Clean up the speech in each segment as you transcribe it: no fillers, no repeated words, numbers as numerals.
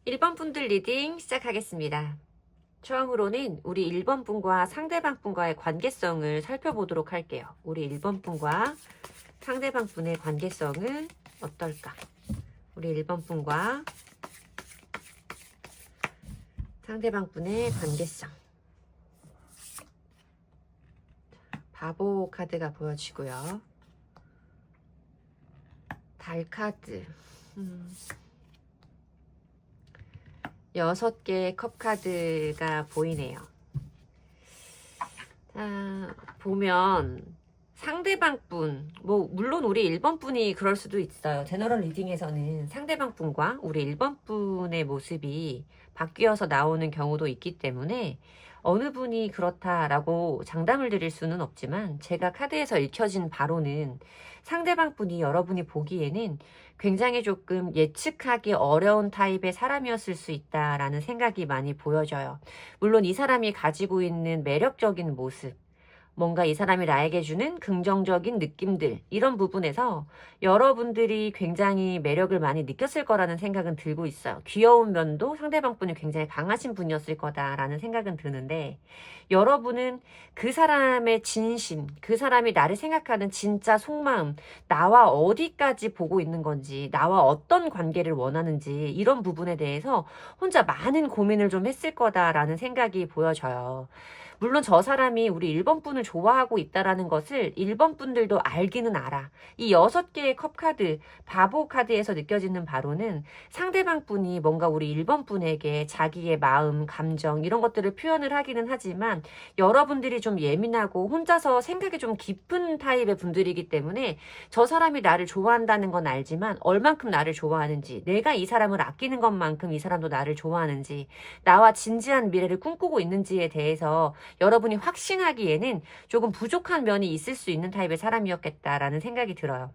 1번 분들 리딩 시작하겠습니다. 처음으로는 우리 1번 분과 상대방 분과의 관계성을 살펴보도록 할게요. 우리 1번 분과 상대방 분의 관계성은 어떨까? 우리 1번 분과 상대방 분의 관계성. 바보 카드가 보여지고요. 달 카드. 6개의 컵 카드가 보이네요. 자, 보면 상대방 분, 물론 우리 1번 분이 그럴 수도 있어요. 제너럴 리딩에서는 상대방 분과 우리 1번 분의 모습이 바뀌어서 나오는 경우도 있기 때문에 어느 분이 그렇다라고 장담을 드릴 수는 없지만 제가 카드에서 읽혀진 바로는 상대방 분이 여러분이 보기에는 굉장히 조금 예측하기 어려운 타입의 사람이었을 수 있다라는 생각이 많이 보여져요. 물론 이 사람이 가지고 있는 매력적인 모습, 뭔가 이 사람이 나에게 주는 긍정적인 느낌들, 이런 부분에서 여러분들이 굉장히 매력을 많이 느꼈을 거라는 생각은 들고 있어요. 귀여운 면도 상대방 분이 굉장히 강하신 분이었을 거다라는 생각은 드는데, 여러분은 그 사람의 진심, 그 사람이 나를 생각하는 진짜 속마음, 나와 어디까지 보고 있는 건지, 나와 어떤 관계를 원하는지, 이런 부분에 대해서 혼자 많은 고민을 좀 했을 거다라는 생각이 보여져요. 물론 저 사람이 우리 1번 분을 좋아하고 있다라는 것을 1번 분들도 알기는 알아. 이 6개의 컵 카드, 바보 카드에서 느껴지는 바로는 상대방 분이 뭔가 우리 1번 분에게 자기의 마음, 감정 이런 것들을 표현을 하기는 하지만 여러분들이 좀 예민하고 혼자서 생각이 좀 깊은 타입의 분들이기 때문에 저 사람이 나를 좋아한다는 건 알지만 얼만큼 나를 좋아하는지, 내가 이 사람을 아끼는 것만큼 이 사람도 나를 좋아하는지, 나와 진지한 미래를 꿈꾸고 있는지에 대해서 여러분이 확신하기에는 조금 부족한 면이 있을 수 있는 타입의 사람이었겠다라는 생각이 들어요.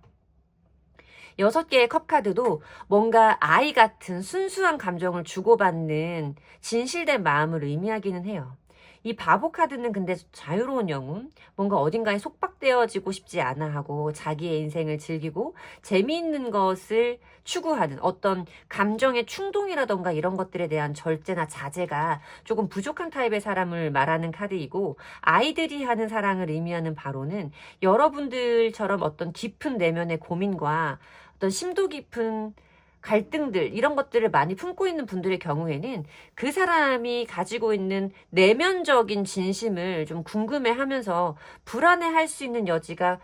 6개의 컵 카드도 뭔가 아이 같은 순수한 감정을 주고받는 진실된 마음을 의미하기는 해요. 이 바보 카드는 근데 자유로운 영혼, 뭔가 어딘가에 속박되어지고 싶지 않아 하고 자기의 인생을 즐기고 재미있는 것을 추구하는 어떤 감정의 충동이라던가 이런 것들에 대한 절제나 자제가 조금 부족한 타입의 사람을 말하는 카드이고, 아이들이 하는 사랑을 의미하는 바로는 여러분들처럼 어떤 깊은 내면의 고민과 어떤 심도 깊은 갈등들, 이런 것들을 많이 품고 있는 분들의 경우에는 그 사람이 가지고 있는 내면적인 진심을 좀 궁금해하면서 불안해할 수 있는 여지가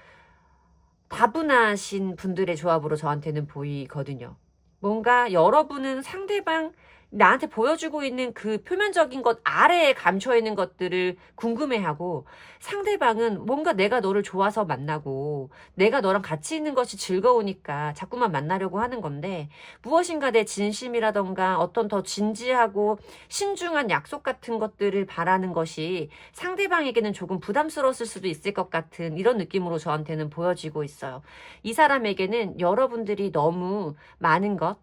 다분하신 분들의 조합으로 저한테는 보이거든요. 뭔가 여러분은 상대방 나한테 보여주고 있는 그 표면적인 것 아래에 감춰 있는 것들을 궁금해하고, 상대방은 뭔가 내가 너를 좋아서 만나고 내가 너랑 같이 있는 것이 즐거우니까 자꾸만 만나려고 하는 건데, 무엇인가 내 진심이라던가 어떤 더 진지하고 신중한 약속 같은 것들을 바라는 것이 상대방에게는 조금 부담스러웠을 수도 있을 것 같은 이런 느낌으로 저한테는 보여지고 있어요. 이 사람에게는 여러분들이 너무 많은 것,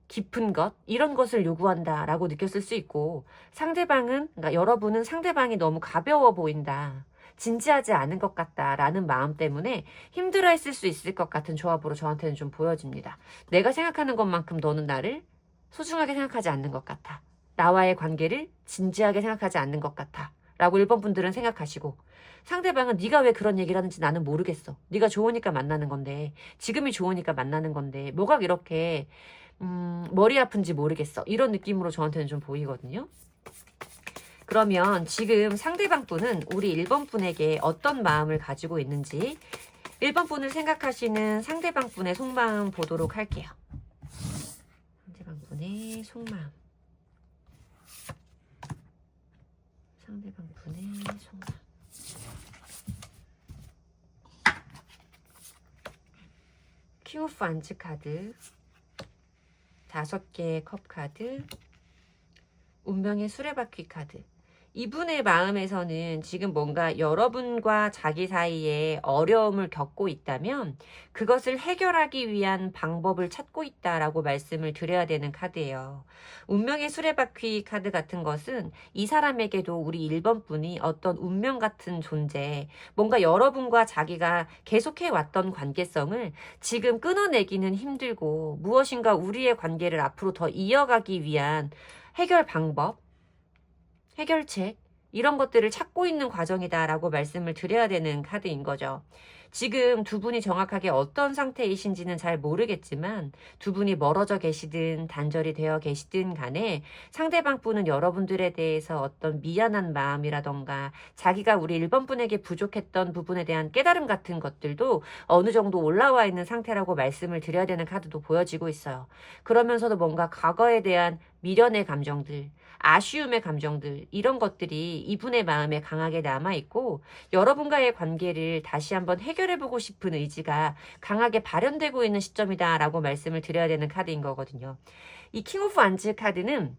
깊은 것, 이런 것을 요구한다라고 느꼈을 수 있고, 상대방은, 그러니까 여러분은 상대방이 너무 가벼워 보인다, 진지하지 않은 것 같다라는 마음 때문에 힘들어했을 수 있을 것 같은 조합으로 저한테는 좀 보여집니다. 내가 생각하는 것만큼 너는 나를 소중하게 생각하지 않는 것 같아. 나와의 관계를 진지하게 생각하지 않는 것 같아. 라고 1번 분들은 생각하시고, 상대방은 네가 왜 그런 얘기를 하는지 나는 모르겠어. 네가 좋으니까 만나는 건데, 지금이 좋으니까 만나는 건데, 뭐가 이렇게 머리 아픈지 모르겠어. 이런 느낌으로 저한테는 좀 보이거든요. 그러면 지금 상대방 분은 우리 1번 분에게 어떤 마음을 가지고 있는지 1번 분을 생각하시는 상대방 분의 속마음 보도록 할게요. 상대방 분의 속마음. 상대방 분의 속마음. 킹 오브 완즈 카드, 5개의 컵 카드, 운명의 수레바퀴 카드. 이분의 마음에서는 지금 뭔가 여러분과 자기 사이에 어려움을 겪고 있다면 그것을 해결하기 위한 방법을 찾고 있다라고 말씀을 드려야 되는 카드예요. 운명의 수레바퀴 카드 같은 것은 이 사람에게도 우리 1번 분이 어떤 운명 같은 존재, 뭔가 여러분과 자기가 계속해왔던 관계성을 지금 끊어내기는 힘들고 무엇인가 우리의 관계를 앞으로 더 이어가기 위한 해결 방법, 해결책 이런 것들을 찾고 있는 과정이다라고 말씀을 드려야 되는 카드인 거죠. 지금 두 분이 정확하게 어떤 상태이신지는 잘 모르겠지만 두 분이 멀어져 계시든 단절이 되어 계시든 간에 상대방 분은 여러분들에 대해서 어떤 미안한 마음이라던가 자기가 우리 1번 분에게 부족했던 부분에 대한 깨달음 같은 것들도 어느 정도 올라와 있는 상태라고 말씀을 드려야 되는 카드도 보여지고 있어요. 그러면서도 뭔가 과거에 대한 미련의 감정들, 아쉬움의 감정들 이런 것들이 이분의 마음에 강하게 남아있고 여러분과의 관계를 다시 한번 해결해보고 싶은 의지가 강하게 발현되고 있는 시점이다 라고 말씀을 드려야 되는 카드인 거거든요. 이 킹 오브 완즈 카드는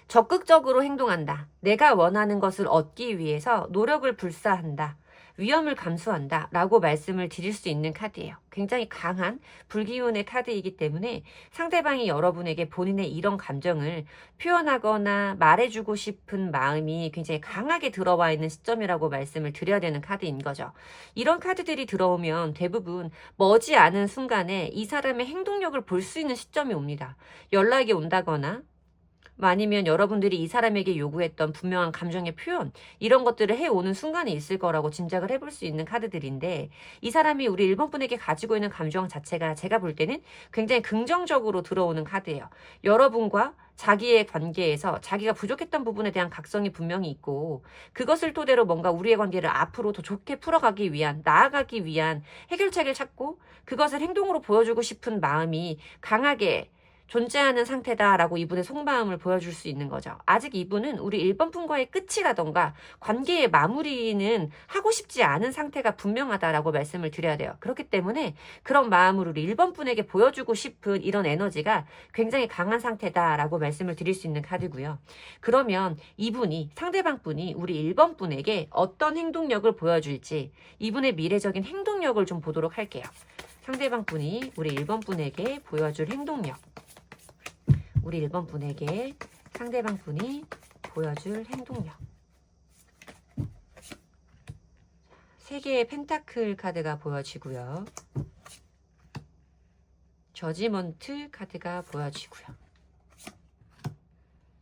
적극적으로 행동한다. 내가 원하는 것을 얻기 위해서 노력을 불사한다. 위험을 감수한다 라고 말씀을 드릴 수 있는 카드예요. 굉장히 강한 불기운의 카드이기 때문에 상대방이 여러분에게 본인의 이런 감정을 표현하거나 말해주고 싶은 마음이 굉장히 강하게 들어와 있는 시점이라고 말씀을 드려야 되는 카드인 거죠. 이런 카드들이 들어오면 대부분 머지않은 순간에 이 사람의 행동력을 볼 수 있는 시점이 옵니다. 연락이 온다거나 아니면 여러분들이 이 사람에게 요구했던 분명한 감정의 표현 이런 것들을 해오는 순간이 있을 거라고 짐작을 해볼 수 있는 카드들인데 이 사람이 우리 1번 분에게 가지고 있는 감정 자체가 제가 볼 때는 굉장히 긍정적으로 들어오는 카드예요. 여러분과 자기의 관계에서 자기가 부족했던 부분에 대한 각성이 분명히 있고 그것을 토대로 뭔가 우리의 관계를 앞으로 더 좋게 풀어가기 위한 나아가기 위한 해결책을 찾고 그것을 행동으로 보여주고 싶은 마음이 강하게 존재하는 상태다라고 이분의 속마음을 보여줄 수 있는 거죠. 아직 이분은 우리 1번 분과의 끝이라던가 관계의 마무리는 하고 싶지 않은 상태가 분명하다라고 말씀을 드려야 돼요. 그렇기 때문에 그런 마음을 우리 1번 분에게 보여주고 싶은 이런 에너지가 굉장히 강한 상태다라고 말씀을 드릴 수 있는 카드고요. 그러면 이분이 상대방 분이 우리 1번 분에게 어떤 행동력을 보여줄지 이분의 미래적인 행동력을 좀 보도록 할게요. 상대방 분이 우리 1번 분에게 보여줄 행동력 우리 1번 분에게 상대방 분이 보여줄 행동력 3개의 펜타클 카드가 보여지고요. 저지먼트 카드가 보여지고요.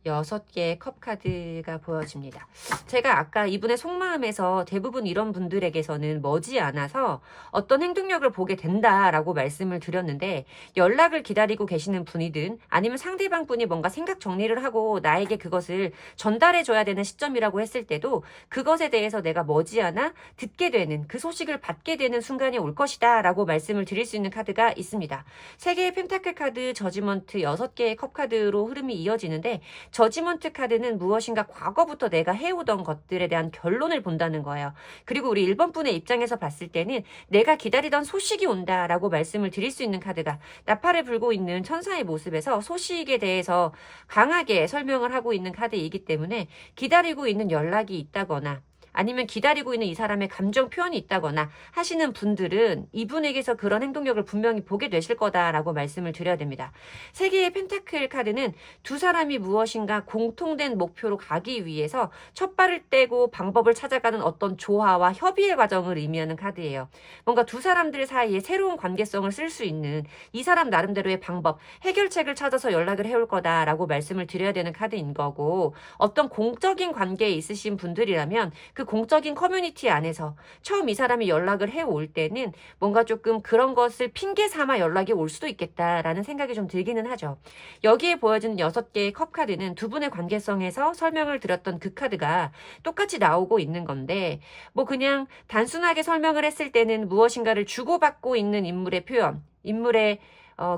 6개의 컵 카드가 보여집니다. 제가 아까 이분의 속마음에서 대부분 이런 분들에게서는 머지않아서 어떤 행동력을 보게 된다라고 말씀을 드렸는데 연락을 기다리고 계시는 분이든 아니면 상대방 분이 뭔가 생각 정리를 하고 나에게 그것을 전달해줘야 되는 시점이라고 했을 때도 그것에 대해서 내가 머지않아 듣게 되는 그 소식을 받게 되는 순간이 올 것이다 라고 말씀을 드릴 수 있는 카드가 있습니다. 3개의 펜타클 카드, 저지먼트, 6개의 컵 카드로 흐름이 이어지는데 저지먼트 카드는 무엇인가 과거부터 내가 해오던 것들에 대한 결론을 본다는 거예요. 그리고 우리 1번 분의 입장에서 봤을 때는 내가 기다리던 소식이 온다라고 말씀을 드릴 수 있는 카드가 나팔을 불고 있는 천사의 모습에서 소식에 대해서 강하게 설명을 하고 있는 카드이기 때문에 기다리고 있는 연락이 있다거나 아니면 기다리고 있는 이 사람의 감정 표현이 있다거나 하시는 분들은 이분에게서 그런 행동력을 분명히 보게 되실 거다라고 말씀을 드려야 됩니다. 3개의 펜타클 카드는 두 사람이 무엇인가 공통된 목표로 가기 위해서 첫 발을 떼고 방법을 찾아가는 어떤 조화와 협의의 과정을 의미하는 카드예요. 뭔가 두 사람들 사이에 새로운 관계성을 쓸 수 있는 이 사람 나름대로의 방법, 해결책을 찾아서 연락을 해올 거다라고 말씀을 드려야 되는 카드인 거고 어떤 공적인 관계에 있으신 분들이라면 그 공적인 커뮤니티 안에서 처음 이 사람이 연락을 해올 때는 뭔가 조금 그런 것을 핑계 삼아 연락이 올 수도 있겠다라는 생각이 좀 들기는 하죠. 여기에 보여지는 6개의 컵 카드는 두 분의 관계성에서 설명을 드렸던 그 카드가 똑같이 나오고 있는 건데 뭐 그냥 단순하게 설명을 했을 때는 무엇인가를 주고받고 있는 인물의 표현, 인물의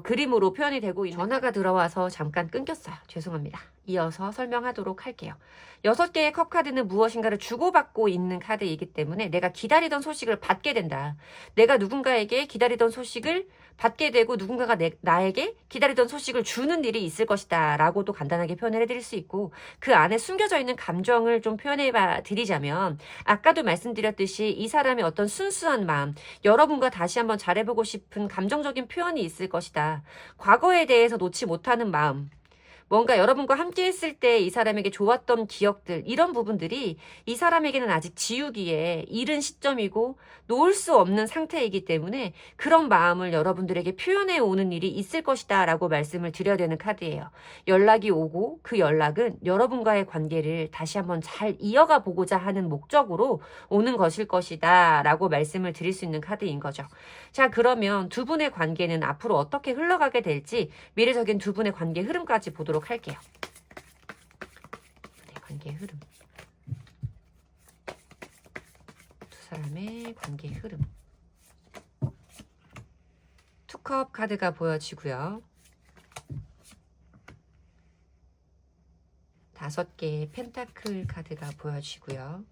그림으로 표현이 되고 있는 전화가 들어와서 잠깐 끊겼어요. 죄송합니다. 이어서 설명하도록 할게요. 6개의 컵 카드는 무엇인가를 주고받고 있는 카드이기 때문에 내가 기다리던 소식을 받게 된다. 내가 누군가에게 기다리던 소식을 받게 되고 누군가가 나에게 기다리던 소식을 주는 일이 있을 것이다 라고도 간단하게 표현을 해드릴 수 있고, 그 안에 숨겨져 있는 감정을 좀 표현해 드리자면 아까도 말씀드렸듯이 이 사람의 어떤 순수한 마음, 여러분과 다시 한번 잘해보고 싶은 감정적인 표현이 있을 것이다. 과거에 대해서 놓지 못하는 마음, 뭔가 여러분과 함께 했을 때 이 사람에게 좋았던 기억들, 이런 부분들이 이 사람에게는 아직 지우기에 이른 시점이고 놓을 수 없는 상태이기 때문에 그런 마음을 여러분들에게 표현해 오는 일이 있을 것이다 라고 말씀을 드려야 되는 카드예요. 연락이 오고 그 연락은 여러분과의 관계를 다시 한번 잘 이어가 보고자 하는 목적으로 오는 것일 것이다 라고 말씀을 드릴 수 있는 카드인 거죠. 자, 그러면 두 분의 관계는 앞으로 어떻게 흘러가게 될지 미래적인 두 분의 관계 흐름까지 보도록 할게요. 네, 관계 흐름. 두 사람의 관계 흐름. 투컵 카드가 보여지고요. 5개의 펜타클 카드가 보여지고요.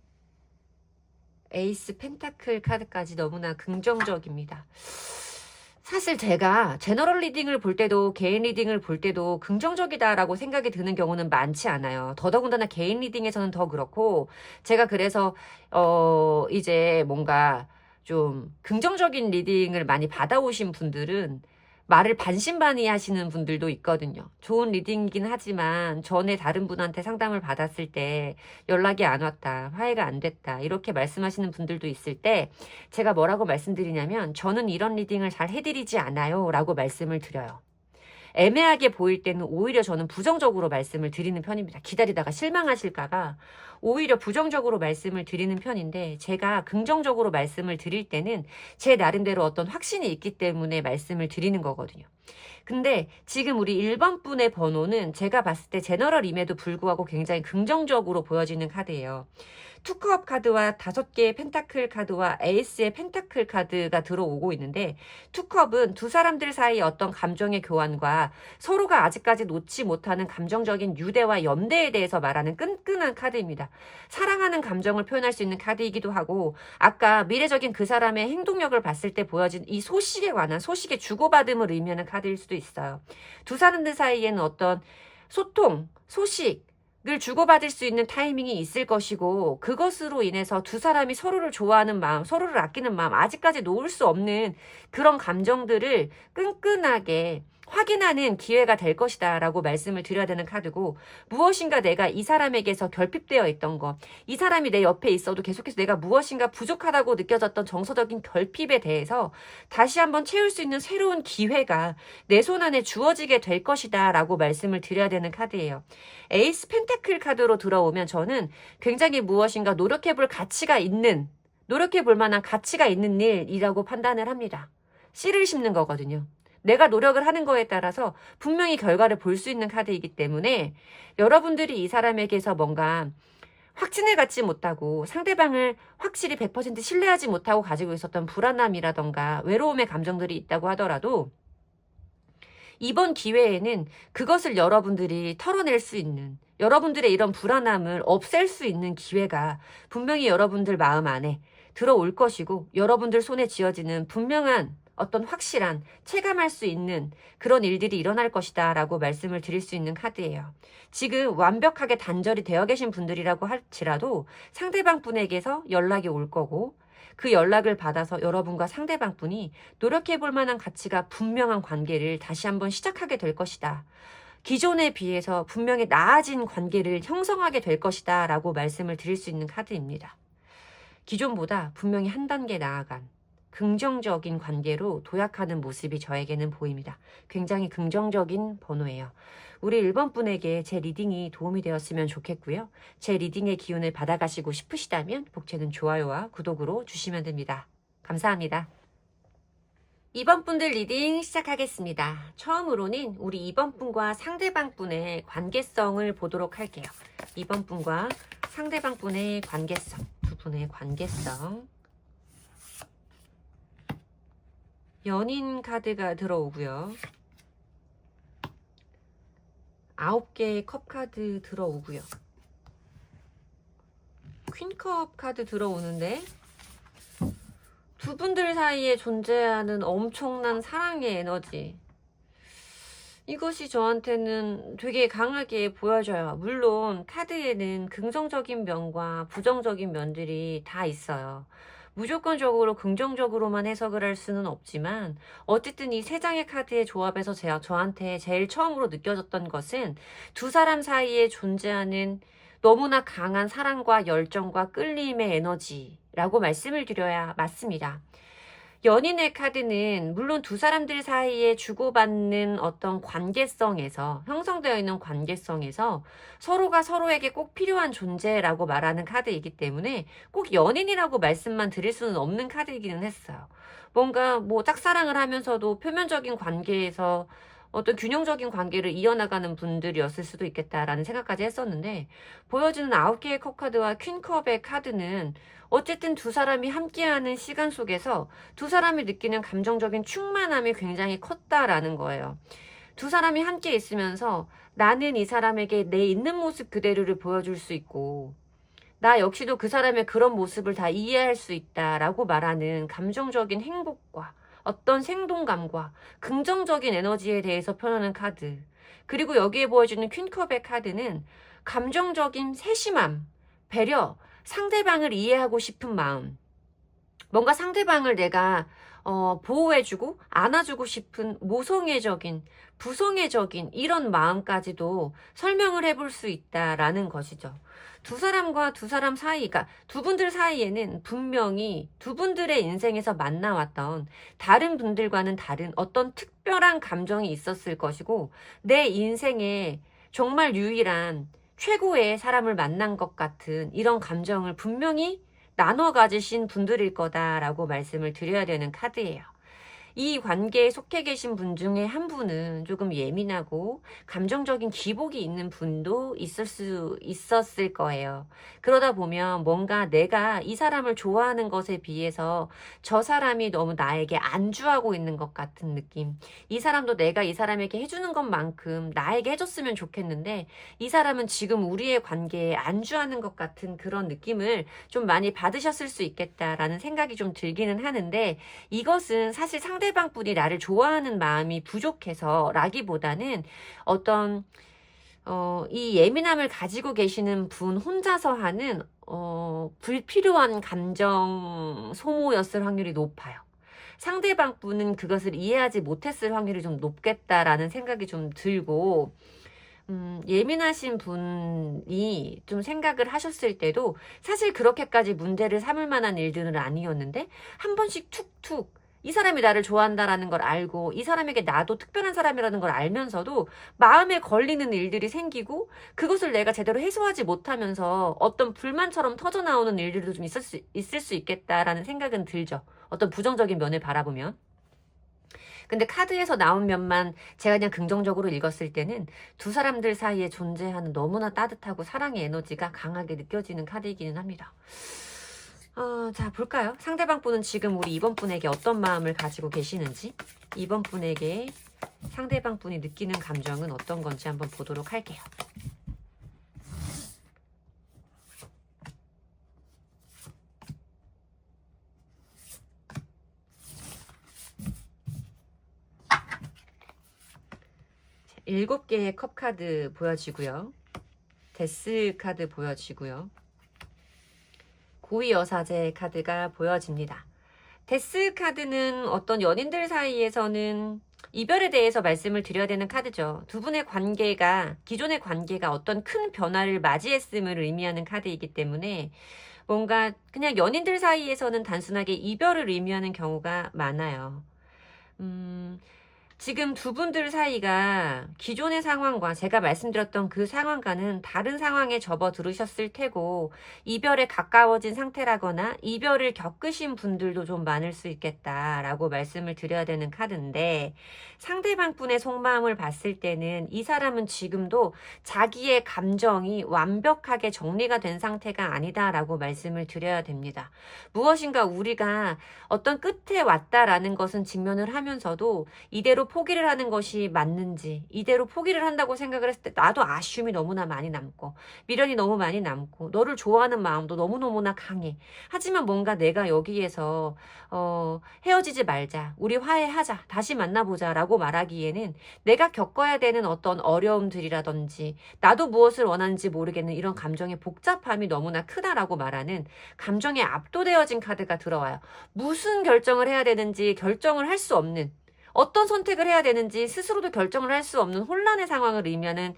에이스 펜타클 카드까지 너무나 긍정적입니다. 사실 제가 제너럴 리딩을 볼 때도 개인 리딩을 볼 때도 긍정적이다라고 생각이 드는 경우는 많지 않아요. 더더군다나 개인 리딩에서는 더 그렇고, 제가 그래서 이제 뭔가 좀 긍정적인 리딩을 많이 받아오신 분들은 말을 반신반의 하시는 분들도 있거든요. 좋은 리딩이긴 하지만 전에 다른 분한테 상담을 받았을 때 연락이 안 왔다, 화해가 안 됐다, 이렇게 말씀하시는 분들도 있을 때 제가 뭐라고 말씀드리냐면, 저는 이런 리딩을 잘 해드리지 않아요 라고 말씀을 드려요. 애매하게 보일 때는 오히려 저는 부정적으로 말씀을 드리는 편입니다. 기다리다가 실망하실까봐 오히려 부정적으로 말씀을 드리는 편인데, 제가 긍정적으로 말씀을 드릴 때는 제 나름대로 어떤 확신이 있기 때문에 말씀을 드리는 거거든요. 근데 지금 우리 1번 분의 번호는 제가 봤을 때 제너럴임에도 불구하고 굉장히 긍정적으로 보여지는 카드예요. 투컵 카드와 5개의 펜타클 카드와 에이스의 펜타클 카드가 들어오고 있는데, 투컵은 두 사람들 사이의 어떤 감정의 교환과 서로가 아직까지 놓지 못하는 감정적인 유대와 연대에 대해서 말하는 끈끈한 카드입니다. 사랑하는 감정을 표현할 수 있는 카드이기도 하고, 아까 미래적인 그 사람의 행동력을 봤을 때 보여진 이 소식에 관한 소식의 주고받음을 의미하는 카드일 수도 있어요. 두 사람들 사이에는 어떤 소통, 소식, 을 주고받을 수 있는 타이밍이 있을 것이고, 그것으로 인해서 두 사람이 서로를 좋아하는 마음, 서로를 아끼는 마음, 아직까지 놓을 수 없는 그런 감정들을 끈끈하게 확인하는 기회가 될 것이다 라고 말씀을 드려야 되는 카드고, 무엇인가 내가 이 사람에게서 결핍되어 있던 것, 이 사람이 내 옆에 있어도 계속해서 내가 무엇인가 부족하다고 느껴졌던 정서적인 결핍에 대해서 다시 한번 채울 수 있는 새로운 기회가 내 손 안에 주어지게 될 것이다 라고 말씀을 드려야 되는 카드예요. 에이스 펜타클 카드로 들어오면 저는 굉장히 무엇인가 노력해볼 가치가 있는, 노력해볼 만한 가치가 있는 일이라고 판단을 합니다. 씨를 심는 거거든요. 내가 노력을 하는 거에 따라서 분명히 결과를 볼 수 있는 카드이기 때문에, 여러분들이 이 사람에게서 뭔가 확신을 갖지 못하고 상대방을 확실히 100% 신뢰하지 못하고 가지고 있었던 불안함이라던가 외로움의 감정들이 있다고 하더라도, 이번 기회에는 그것을 여러분들이 털어낼 수 있는, 여러분들의 이런 불안함을 없앨 수 있는 기회가 분명히 여러분들 마음 안에 들어올 것이고, 여러분들 손에 쥐어지는 분명한 어떤 확실한 체감할 수 있는 그런 일들이 일어날 것이다 라고 말씀을 드릴 수 있는 카드예요. 지금 완벽하게 단절이 되어 계신 분들이라고 할지라도 상대방 분에게서 연락이 올 거고, 그 연락을 받아서 여러분과 상대방 분이 노력해볼 만한 가치가 분명한 관계를 다시 한번 시작하게 될 것이다. 기존에 비해서 분명히 나아진 관계를 형성하게 될 것이다 라고 말씀을 드릴 수 있는 카드입니다. 기존보다 분명히 한 단계 나아간 긍정적인 관계로 도약하는 모습이 저에게는 보입니다. 굉장히 긍정적인 번호예요. 우리 1번 분에게 제 리딩이 도움이 되었으면 좋겠고요. 제 리딩의 기운을 받아가시고 싶으시다면 복채는 좋아요와 구독으로 주시면 됩니다. 감사합니다. 2번 분들 리딩 시작하겠습니다. 처음으로는 우리 2번 분과 상대방 분의 관계성을 보도록 할게요. 2번 분과 상대방 분의 관계성, 두 분의 관계성. 연인 카드가 들어오고요. 9개의 컵 카드 들어오고요. 퀸컵 카드 들어오는데, 두 분들 사이에 존재하는 엄청난 사랑의 에너지. 이것이 저한테는 되게 강하게 보여져요. 물론 카드에는 긍정적인 면과 부정적인 면들이 다 있어요. 무조건적으로 긍정적으로만 해석을 할 수는 없지만 어쨌든 이 세 장의 카드의 조합에서 저한테 제일 처음으로 느껴졌던 것은 두 사람 사이에 존재하는 너무나 강한 사랑과 열정과 끌림의 에너지라고 말씀을 드려야 맞습니다. 연인의 카드는 물론 두 사람들 사이에 주고받는 어떤 관계성에서 형성되어 있는 관계성에서 서로가 서로에게 꼭 필요한 존재라고 말하는 카드이기 때문에 꼭 연인이라고 말씀만 드릴 수는 없는 카드이기는 했어요. 뭔가 뭐 짝사랑을 하면서도 표면적인 관계에서 어떤 균형적인 관계를 이어나가는 분들이었을 수도 있겠다라는 생각까지 했었는데 보여주는 9개의 컵카드와 퀸컵의 카드는 어쨌든 두 사람이 함께하는 시간 속에서 두 사람이 느끼는 감정적인 충만함이 굉장히 컸다라는 거예요. 두 사람이 함께 있으면서 나는 이 사람에게 내 있는 모습 그대로를 보여줄 수 있고 나 역시도 그 사람의 그런 모습을 다 이해할 수 있다라고 말하는 감정적인 행복과 어떤 생동감과 긍정적인 에너지에 대해서 표현하는 카드. 그리고 여기에 보여주는 퀸컵의 카드는 감정적인 세심함, 배려, 상대방을 이해하고 싶은 마음. 뭔가 상대방을 내가 보호해주고 안아주고 싶은 모성애적인, 부성애적인 이런 마음까지도 설명을 해볼 수 있다라는 것이죠. 두 사람과 두 사람 사이가 두 분들 사이에는 분명히 두 분들의 인생에서 만나왔던 다른 분들과는 다른 어떤 특별한 감정이 있었을 것이고 내 인생에 정말 유일한 최고의 사람을 만난 것 같은 이런 감정을 분명히 나눠 가지신 분들일 거다라고 말씀을 드려야 되는 카드예요. 이 관계에 속해 계신 분 중에 한 분은 조금 예민하고 감정적인 기복이 있는 분도 있었을 거예요. 그러다 보면 뭔가 내가 이 사람을 좋아하는 것에 비해서 저 사람이 너무 나에게 안주하고 있는 것 같은 느낌. 이 사람도 내가 이 사람에게 해주는 것만큼 나에게 해줬으면 좋겠는데 이 사람은 지금 우리의 관계에 안주하는 것 같은 그런 느낌을 좀 많이 받으셨을 수 있겠다라는 생각이 좀 들기는 하는데 이것은 사실 상대방 분이 나를 좋아하는 마음이 부족해서 라기보다는 어떤 이 예민함을 가지고 계시는 분 혼자서 하는 불필요한 감정 소모였을 확률이 높아요. 상대방 분은 그것을 이해하지 못했을 확률이 좀 높겠다라는 생각이 좀 들고 예민하신 분이 좀 생각을 하셨을 때도 사실 그렇게까지 문제를 삼을 만한 일들은 아니었는데 한 번씩 툭툭 이 사람이 나를 좋아한다라는 걸 알고 이 사람에게 나도 특별한 사람이라는 걸 알면서도 마음에 걸리는 일들이 생기고 그것을 내가 제대로 해소하지 못하면서 어떤 불만처럼 터져나오는 일들도 좀 있을 수 있겠다라는 생각은 들죠. 어떤 부정적인 면을 바라보면. 근데 카드에서 나온 면만 제가 그냥 긍정적으로 읽었을 때는 두 사람들 사이에 존재하는 너무나 따뜻하고 사랑의 에너지가 강하게 느껴지는 카드이기는 합니다. 자, 볼까요? 상대방 분은 지금 우리 2번 분에게 어떤 마음을 가지고 계시는지 2번 분에게 상대방 분이 느끼는 감정은 어떤 건지 한번 보도록 할게요. 일곱 개의 컵 카드 보여지고요. 데스 카드 보여지고요. 고위 여사제 카드가 보여집니다. 데스 카드는 어떤 연인들 사이에서는 이별에 대해서 말씀을 드려야 되는 카드죠. 두 분의 관계가, 기존의 관계가 어떤 큰 변화를 맞이했음을 의미하는 카드이기 때문에 뭔가 그냥 연인들 사이에서는 단순하게 이별을 의미하는 경우가 많아요. 지금 두 분들 사이가 기존의 상황과 제가 말씀드렸던 그 상황과는 다른 상황에 접어들으셨을 테고 이별에 가까워진 상태라거나 이별을 겪으신 분들도 좀 많을 수 있겠다라고 말씀을 드려야 되는 카드인데 상대방 분의 속마음을 봤을 때는 이 사람은 지금도 자기의 감정이 완벽하게 정리가 된 상태가 아니다라고 말씀을 드려야 됩니다. 무엇인가 우리가 어떤 끝에 왔다라는 것은 직면을 하면서도 이대로 포기를 하는 것이 맞는지, 이대로 포기를 한다고 생각을 했을 때 나도 아쉬움이 너무나 많이 남고 미련이 너무 많이 남고 너를 좋아하는 마음도 너무너무나 강해. 하지만 뭔가 내가 여기에서 헤어지지 말자, 우리 화해하자, 다시 만나보자 라고 말하기에는 내가 겪어야 되는 어떤 어려움들이라든지 나도 무엇을 원하는지 모르겠는 이런 감정의 복잡함이 너무나 크다라고 말하는 감정에 압도되어진 카드가 들어와요. 무슨 결정을 해야 되는지 결정을 할 수 없는, 어떤 선택을 해야 되는지 스스로도 결정을 할 수 없는 혼란의 상황을 의미하는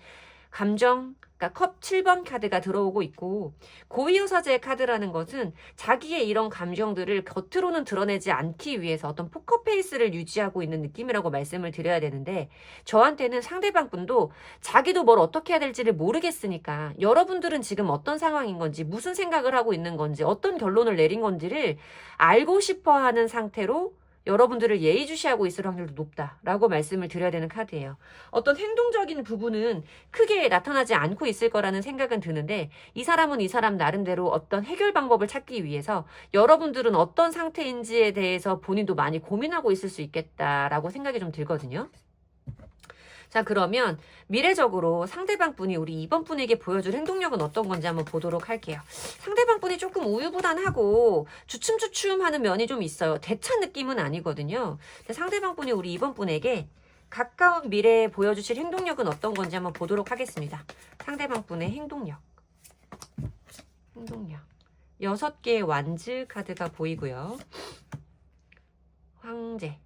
감정, 그러니까 컵 7번 카드가 들어오고 있고, 고위여사제의 카드라는 것은 자기의 이런 감정들을 겉으로는 드러내지 않기 위해서 어떤 포커페이스를 유지하고 있는 느낌이라고 말씀을 드려야 되는데, 저한테는 상대방 분도 자기도 뭘 어떻게 해야 될지를 모르겠으니까 여러분들은 지금 어떤 상황인 건지, 무슨 생각을 하고 있는 건지, 어떤 결론을 내린 건지를 알고 싶어 하는 상태로 여러분들을 예의주시하고 있을 확률도 높다라고 말씀을 드려야 되는 카드예요. 어떤 행동적인 부분은 크게 나타나지 않고 있을 거라는 생각은 드는데, 이 사람은 이 사람 나름대로 어떤 해결 방법을 찾기 위해서 여러분들은 어떤 상태인지에 대해서 본인도 많이 고민하고 있을 수 있겠다라고 생각이 좀 들거든요. 자, 그러면 미래적으로 상대방 분이 우리 2번 분에게 보여줄 행동력은 어떤 건지 한번 보도록 할게요. 상대방 분이 조금 우유부단하고 주춤주춤하는 면이 좀 있어요. 대찬 느낌은 아니거든요. 근데 상대방 분이 우리 2번 분에게 가까운 미래에 보여주실 행동력은 어떤 건지 한번 보도록 하겠습니다. 상대방 분의 행동력. 6개의 완즈 카드가 보이고요. 황제.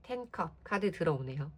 텐컵 카드 들어오네요.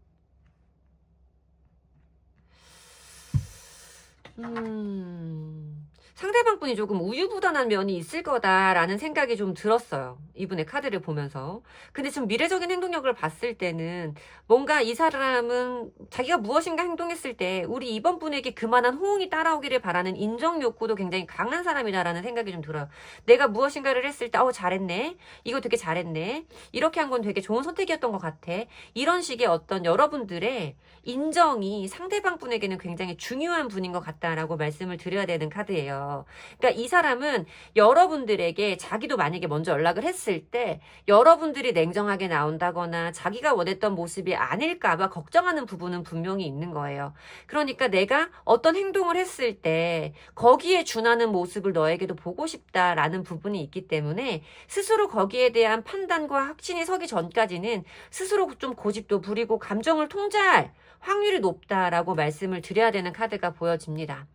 상대방 분이 조금 우유부단한 면이 있을 거다라는 생각이 좀 들었어요. 이분의 카드를 보면서. 근데 지금 미래적인 행동력을 봤을 때는 뭔가 이 사람은 자기가 무엇인가 행동했을 때 우리 2번 분에게 그만한 호응이 따라오기를 바라는 인정 욕구도 굉장히 강한 사람이다라는 생각이 좀 들어요. 내가 무엇인가를 했을 때 잘했네. 이거 되게 잘했네. 이렇게 한 건 되게 좋은 선택이었던 것 같아. 이런 식의 어떤 여러분들의 인정이 상대방 분에게는 굉장히 중요한 분인 것 같다라고 말씀을 드려야 되는 카드예요. 그러니까 이 사람은 여러분들에게 자기도 만약에 먼저 연락을 했을 때 여러분들이 냉정하게 나온다거나 자기가 원했던 모습이 아닐까봐 걱정하는 부분은 분명히 있는 거예요. 그러니까 내가 어떤 행동을 했을 때 거기에 준하는 모습을 너에게도 보고 싶다라는 부분이 있기 때문에 스스로 거기에 대한 판단과 확신이 서기 전까지는 스스로 좀 고집도 부리고 감정을 통제할 확률이 높다라고 말씀을 드려야 되는 카드가 보여집니다.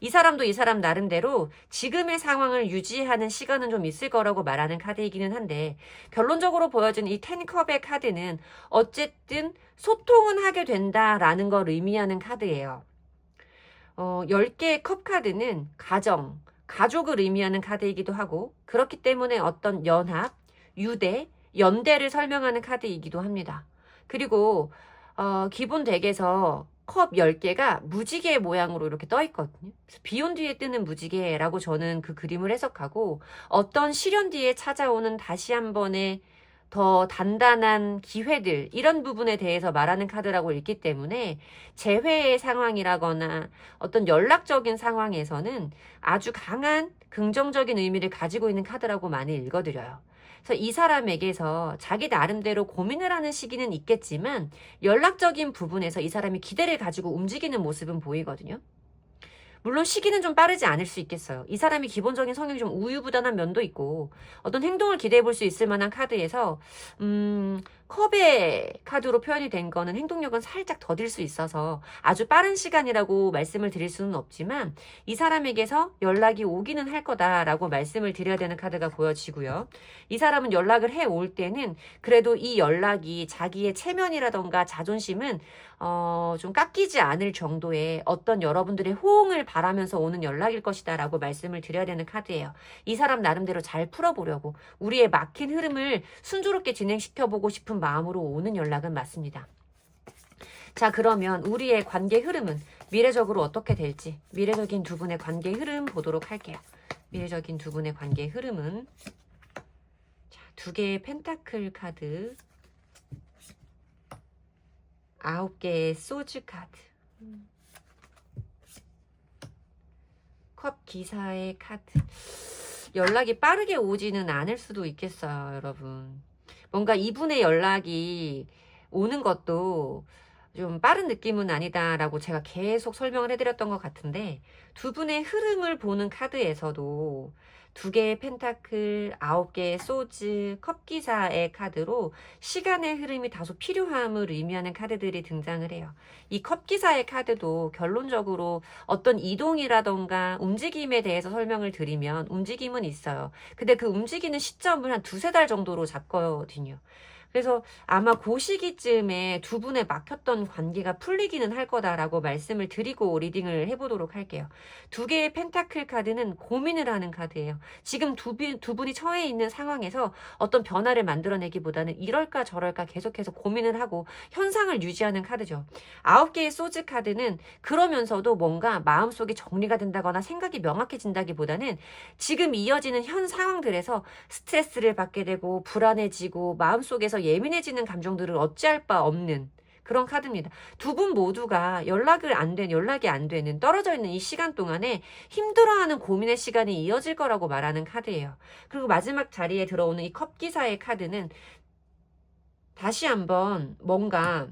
이 사람도 이 사람 나름대로 지금의 상황을 유지하는 시간은 좀 있을 거라고 말하는 카드이기는 한데, 결론적으로 보여준 이 10컵의 카드는 어쨌든 소통은 하게 된다라는 걸 의미하는 카드예요. 10개의 컵 카드는 가족을 의미하는 카드이기도 하고, 그렇기 때문에 어떤 연합, 유대, 연대를 설명하는 카드이기도 합니다. 그리고 기본 덱에서 컵 10개가 무지개 모양으로 이렇게 떠 있거든요. 그래서 비온 뒤에 뜨는 무지개라고 저는 그 그림을 해석하고, 어떤 시련 뒤에 찾아오는 다시 한 번의 더 단단한 기회들, 이런 부분에 대해서 말하는 카드라고 읽기 때문에 재회의 상황이라거나 어떤 연락적인 상황에서는 아주 강한 긍정적인 의미를 가지고 있는 카드라고 많이 읽어드려요. 그래서 이 사람에게서 자기 나름대로 고민을 하는 시기는 있겠지만 연락적인 부분에서 이 사람이 기대를 가지고 움직이는 모습은 보이거든요. 물론 시기는 좀 빠르지 않을 수 있겠어요. 이 사람이 기본적인 성격이 좀 우유부단한 면도 있고 어떤 행동을 기대해 볼 수 있을 만한 카드에서 컵의 카드로 표현이 된 거는 행동력은 살짝 더딜 수 있어서 아주 빠른 시간이라고 말씀을 드릴 수는 없지만 이 사람에게서 연락이 오기는 할 거다라고 말씀을 드려야 되는 카드가 보여지고요. 이 사람은 연락을 해 올 때는 그래도 이 연락이 자기의 체면이라던가 자존심은 좀 깎이지 않을 정도의 어떤 여러분들의 호응을 바라면서 오는 연락일 것이다 라고 말씀을 드려야 되는 카드예요. 이 사람 나름대로 잘 풀어보려고 우리의 막힌 흐름을 순조롭게 진행시켜보고 싶은 마음으로 오는 연락은 맞습니다. 자, 그러면 우리의 관계 흐름은 미래적으로 어떻게 될지 미래적인 두 분의 관계 흐름 보도록 할게요. 미래적인 두 분의 관계 흐름은 자, 2개의 펜타클 카드, 9개의 소주 카드, 컵 기사의 카드. 연락이 빠르게 오지는 않을 수도 있겠어요, 여러분. 뭔가 이분의 연락이 오는 것도 좀 빠른 느낌은 아니다라고 제가 계속 설명을 해드렸던 것 같은데, 두 분의 흐름을 보는 카드에서도 2개의 펜타클, 9개의 소즈, 컵기사의 카드로 시간의 흐름이 다소 필요함을 의미하는 카드들이 등장을 해요. 이 컵기사의 카드도 결론적으로 어떤 이동이라던가 움직임에 대해서 설명을 드리면 움직임은 있어요. 근데 그 움직이는 시점을 한 2-3달 정도로 잡거든요. 그래서 아마 그 시기쯤에 두 분의 막혔던 관계가 풀리기는 할 거다라고 말씀을 드리고 리딩을 해보도록 할게요. 2개의 펜타클 카드는 고민을 하는 카드예요. 지금 두 분이 처해 있는 상황에서 어떤 변화를 만들어내기보다는 이럴까 저럴까 계속해서 고민을 하고 현상을 유지하는 카드죠. 9개의 소즈 카드는 그러면서도 뭔가 마음속에 정리가 된다거나 생각이 명확해진다기보다는 지금 이어지는 현 상황들에서 스트레스를 받게 되고 불안해지고 마음속에서 예민해지는 감정들을 어찌할 바 없는 그런 카드입니다. 두 분 모두가 연락이 안 되는 떨어져 있는 이 시간 동안에 힘들어하는 고민의 시간이 이어질 거라고 말하는 카드예요. 그리고 마지막 자리에 들어오는 이 컵기사의 카드는 다시 한번 뭔가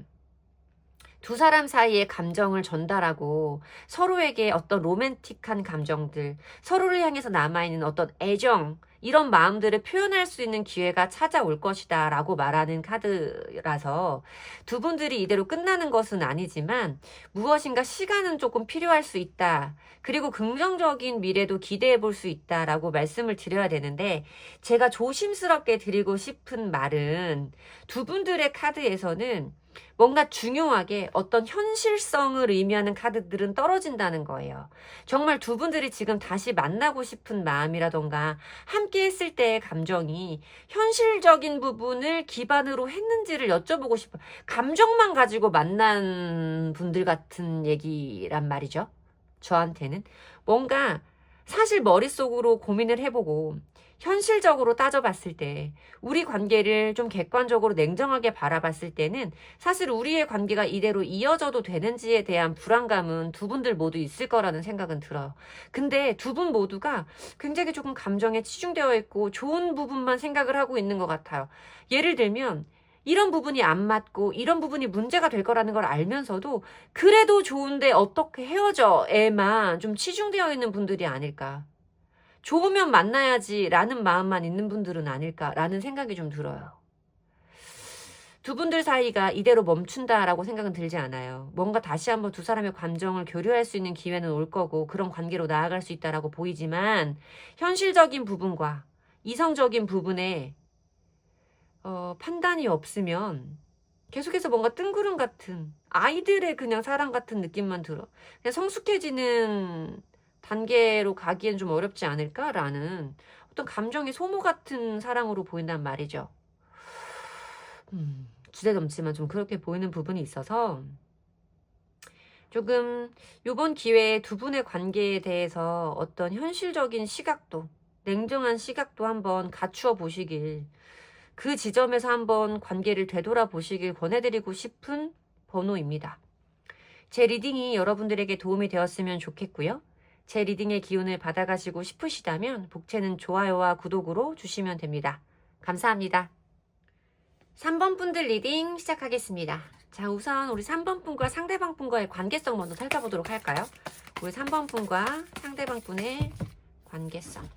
두 사람 사이의 감정을 전달하고 서로에게 어떤 로맨틱한 감정들, 서로를 향해서 남아있는 어떤 애정, 이런 마음들을 표현할 수 있는 기회가 찾아올 것이다 라고 말하는 카드라서 두 분들이 이대로 끝나는 것은 아니지만 무엇인가 시간은 조금 필요할 수 있다. 그리고 긍정적인 미래도 기대해 볼 수 있다 라고 말씀을 드려야 되는데, 제가 조심스럽게 드리고 싶은 말은 두 분들의 카드에서는 뭔가 중요하게 어떤 현실성을 의미하는 카드들은 떨어진다는 거예요. 정말 두 분들이 지금 다시 만나고 싶은 마음이라던가 함께 했을 때의 감정이 현실적인 부분을 기반으로 했는지를 여쭤보고 싶어요. 감정만 가지고 만난 분들 같은 얘기란 말이죠. 저한테는 뭔가 사실 머릿속으로 고민을 해보고 현실적으로 따져봤을 때 우리 관계를 좀 객관적으로 냉정하게 바라봤을 때는 사실 우리의 관계가 이대로 이어져도 되는지에 대한 불안감은 두 분들 모두 있을 거라는 생각은 들어요. 근데 두 분 모두가 굉장히 조금 감정에 치중되어 있고 좋은 부분만 생각을 하고 있는 것 같아요. 예를 들면 이런 부분이 안 맞고 이런 부분이 문제가 될 거라는 걸 알면서도 그래도 좋은데 어떻게 헤어져에만 좀 치중되어 있는 분들이 아닐까. 좋으면 만나야지라는 마음만 있는 분들은 아닐까라는 생각이 좀 들어요. 두 분들 사이가 이대로 멈춘다라고 생각은 들지 않아요. 뭔가 다시 한번 두 사람의 감정을 교류할 수 있는 기회는 올 거고 그런 관계로 나아갈 수 있다라고 보이지만 현실적인 부분과 이성적인 부분에 판단이 없으면 계속해서 뭔가 뜬구름 같은 아이들의 그냥 사랑 같은 느낌만 들어. 그냥 성숙해지는 단계로 가기엔 좀 어렵지 않을까라는 어떤 감정의 소모 같은 사랑으로 보인단 말이죠. 주제넘지만 좀 그렇게 보이는 부분이 있어서 조금 이번 기회에 두 분의 관계에 대해서 어떤 현실적인 시각도, 냉정한 시각도 한번 갖추어 보시길, 그 지점에서 한번 관계를 되돌아보시길 권해드리고 싶은 번호입니다. 제 리딩이 여러분들에게 도움이 되었으면 좋겠고요. 제 리딩의 기운을 받아가시고 싶으시다면 복채는 좋아요와 구독으로 주시면 됩니다. 감사합니다. 3번 분들 리딩 시작하겠습니다. 자, 우선 우리 3번 분과 상대방 분과의 관계성 먼저 살펴보도록 할까요? 우리 3번 분과 상대방 분의 관계성.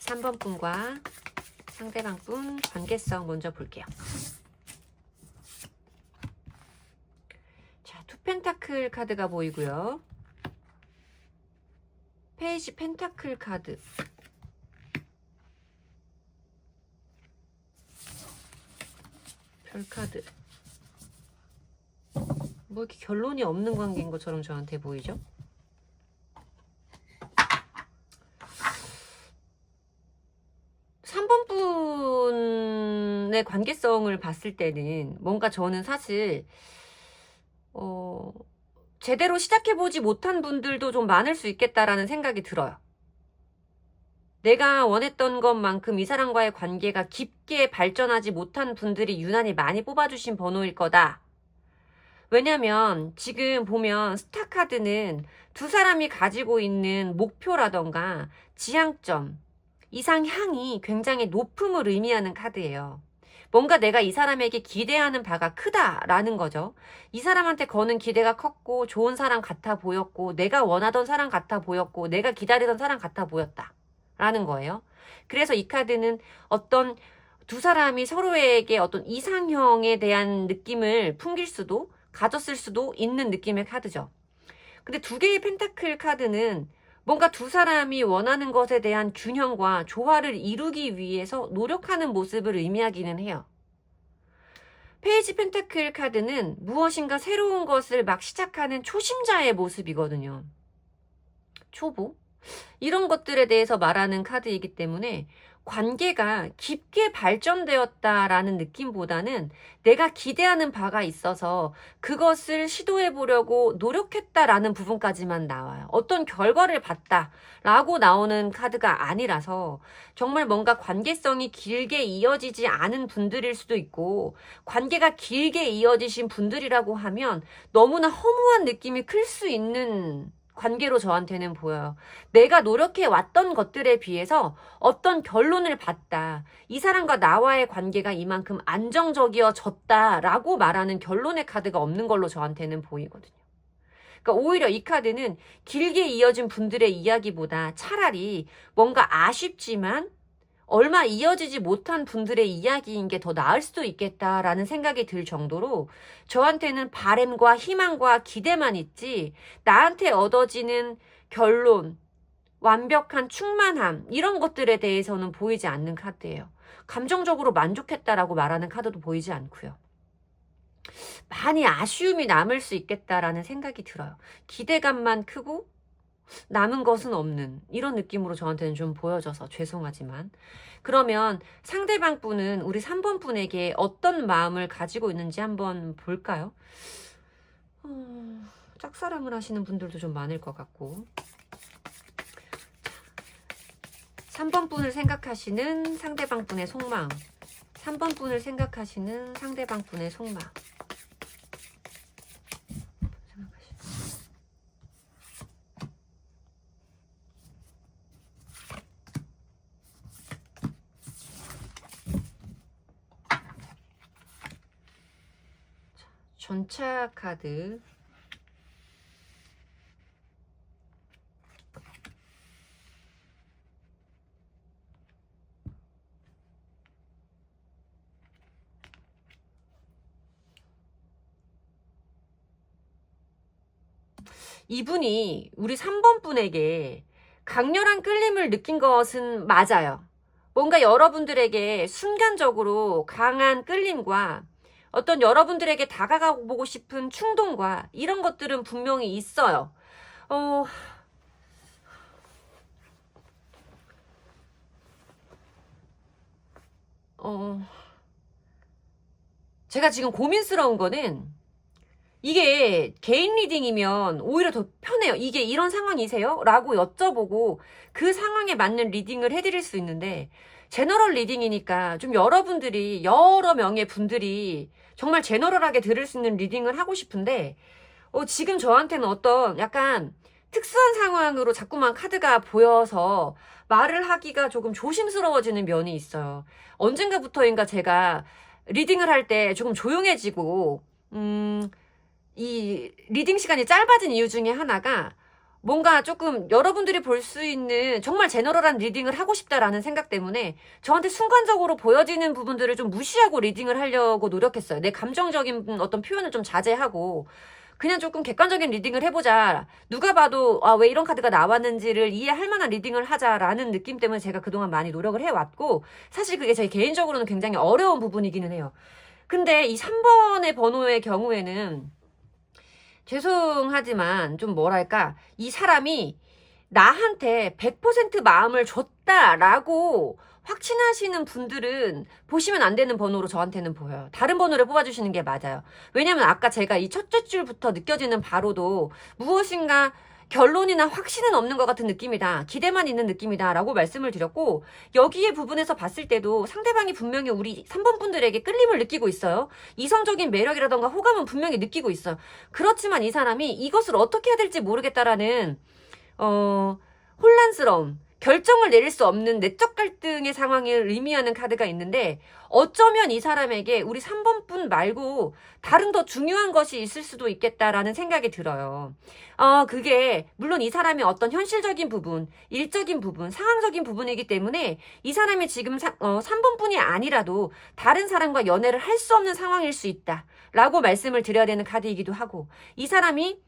3번 분과 상대방 분 관계성 먼저 볼게요. 자, 투 펜타클 카드가 보이고요. 페이지 펜타클 카드. 별 카드. 뭐 이렇게 결론이 없는 관계인 것처럼 저한테 보이죠? 분의 관계성을 봤을 때는 뭔가 저는 사실 제대로 시작해보지 못한 분들도 좀 많을 수 있겠다라는 생각이 들어요. 내가 원했던 것만큼 이 사람과의 관계가 깊게 발전하지 못한 분들이 유난히 많이 뽑아주신 번호일 거다. 왜냐면 지금 보면 스타카드는 두 사람이 가지고 있는 목표라던가 지향점, 이상향이 굉장히 높음을 의미하는 카드예요. 뭔가 내가 이 사람에게 기대하는 바가 크다라는 거죠. 이 사람한테 거는 기대가 컸고 좋은 사람 같아 보였고 내가 원하던 사람 같아 보였고 내가 기다리던 사람 같아 보였다라는 거예요. 그래서 이 카드는 어떤 두 사람이 서로에게 어떤 이상형에 대한 느낌을 풍길 수도 가졌을 수도 있는 느낌의 카드죠. 근데 두 개의 펜타클 카드는 뭔가 두 사람이 원하는 것에 대한 균형과 조화를 이루기 위해서 노력하는 모습을 의미하기는 해요. 페이지 펜타클 카드는 무엇인가 새로운 것을 막 시작하는 초심자의 모습이거든요. 초보? 이런 것들에 대해서 말하는 카드이기 때문에 관계가 깊게 발전되었다라는 느낌보다는 내가 기대하는 바가 있어서 그것을 시도해 보려고 노력했다라는 부분까지만 나와요. 어떤 결과를 봤다라고 나오는 카드가 아니라서 정말 뭔가 관계성이 길게 이어지지 않은 분들일 수도 있고 관계가 길게 이어지신 분들이라고 하면 너무나 허무한 느낌이 클 수 있는 관계로 저한테는 보여요. 내가 노력해 왔던 것들에 비해서 어떤 결론을 봤다. 이 사람과 나와의 관계가 이만큼 안정적이어졌다라고 말하는 결론의 카드가 없는 걸로 저한테는 보이거든요. 그러니까 오히려 이 카드는 길게 이어진 분들의 이야기보다 차라리 뭔가 아쉽지만 얼마 이어지지 못한 분들의 이야기인 게 더 나을 수도 있겠다라는 생각이 들 정도로 저한테는 바램과 희망과 기대만 있지 나한테 얻어지는 결론, 완벽한 충만함 이런 것들에 대해서는 보이지 않는 카드예요. 감정적으로 만족했다라고 말하는 카드도 보이지 않고요. 많이 아쉬움이 남을 수 있겠다라는 생각이 들어요. 기대감만 크고 남은 것은 없는 이런 느낌으로 저한테는 좀 보여져서 죄송하지만 그러면 상대방 분은 우리 3번 분에게 어떤 마음을 가지고 있는지 한번 볼까요? 짝사랑을 하시는 분들도 좀 많을 것 같고 3번 분을 생각하시는 상대방 분의 속마음 3번 분을 생각하시는 상대방 분의 속마음 전차 카드 이분이 우리 3번 분에게 강렬한 끌림을 느낀 것은 맞아요. 뭔가 여러분들에게 순간적으로 강한 끌림과 어떤 여러분들에게 다가가보고 싶은 충동과 이런 것들은 분명히 있어요. 제가 지금 고민스러운 거는 이게 개인 리딩이면 오히려 더 편해요. 이게 이런 상황이세요? 라고 여쭤보고 그 상황에 맞는 리딩을 해드릴 수 있는데 제너럴 리딩이니까 좀 여러분들이 여러 명의 분들이 정말 제너럴하게 들을 수 있는 리딩을 하고 싶은데 지금 저한테는 어떤 약간 특수한 상황으로 자꾸만 카드가 보여서 말을 하기가 조금 조심스러워지는 면이 있어요. 언젠가부터인가 제가 리딩을 할 때 조금 조용해지고 이 리딩 시간이 짧아진 이유 중에 하나가 뭔가 조금 여러분들이 볼 수 있는 정말 제너럴한 리딩을 하고 싶다라는 생각 때문에 저한테 순간적으로 보여지는 부분들을 좀 무시하고 리딩을 하려고 노력했어요. 내 감정적인 어떤 표현을 좀 자제하고 그냥 조금 객관적인 리딩을 해보자. 누가 봐도 왜 이런 카드가 나왔는지를 이해할 만한 리딩을 하자라는 느낌 때문에 제가 그동안 많이 노력을 해왔고 사실 그게 제 개인적으로는 굉장히 어려운 부분이기는 해요. 근데 이 3번의 번호의 경우에는 죄송하지만 좀 뭐랄까 이 사람이 나한테 100% 마음을 줬다라고 확신하시는 분들은 보시면 안 되는 번호로 저한테는 보여요. 다른 번호를 뽑아주시는 게 맞아요. 왜냐면 아까 제가 이 첫째 줄부터 느껴지는 바로도 무엇인가 결론이나 확신은 없는 것 같은 느낌이다. 기대만 있는 느낌이다. 라고 말씀을 드렸고, 여기에 부분에서 봤을 때도 상대방이 분명히 우리 3번 분들에게 끌림을 느끼고 있어요. 이성적인 매력이라던가 호감은 분명히 느끼고 있어요. 그렇지만 이 사람이 이것을 어떻게 해야 될지 모르겠다라는 혼란스러움, 결정을 내릴 수 없는 내적 갈등의 상황을 의미하는 카드가 있는데, 어쩌면 이 사람에게 우리 3번 분 말고 다른 더 중요한 것이 있을 수도 있겠다라는 생각이 들어요. 그게 물론 이 사람이 어떤 현실적인 부분, 일적인 부분, 상황적인 부분이기 때문에 이 사람이 지금 3번 분이 아니라도 다른 사람과 연애를 할 수 없는 상황일 수 있다 라고 말씀을 드려야 되는 카드이기도 하고, 이 사람이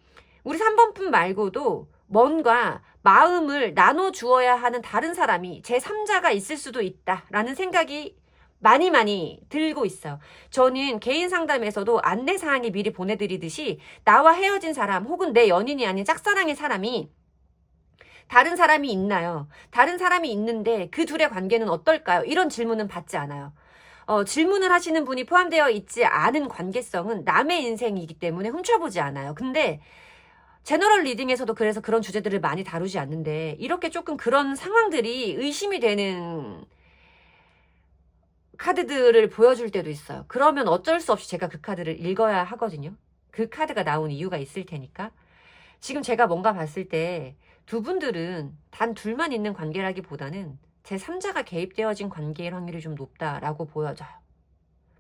우리 3번 분 말고도 뭔가 마음을 나눠주어야 하는 다른 사람이 제3자가 있을 수도 있다라는 생각이 많이 들고 있어요. 저는 개인 상담에서도 안내사항이 미리 보내드리듯이 나와 헤어진 사람 혹은 내 연인이 아닌 짝사랑의 사람이 다른 사람이 있나요? 다른 사람이 있는데 그 둘의 관계는 어떨까요? 이런 질문은 받지 않아요. 질문을 하시는 분이 포함되어 있지 않은 관계성은 남의 인생이기 때문에 훔쳐보지 않아요. 근데 제너럴 리딩에서도 그래서 그런 주제들을 많이 다루지 않는데, 이렇게 조금 그런 상황들이 의심이 되는 카드들을 보여줄 때도 있어요. 그러면 어쩔 수 없이 제가 그 카드를 읽어야 하거든요. 그 카드가 나온 이유가 있을 테니까. 지금 제가 뭔가 봤을 때 두 분들은 단 둘만 있는 관계라기보다는 제3자가 개입되어진 관계일 확률이 좀 높다라고 보여져요.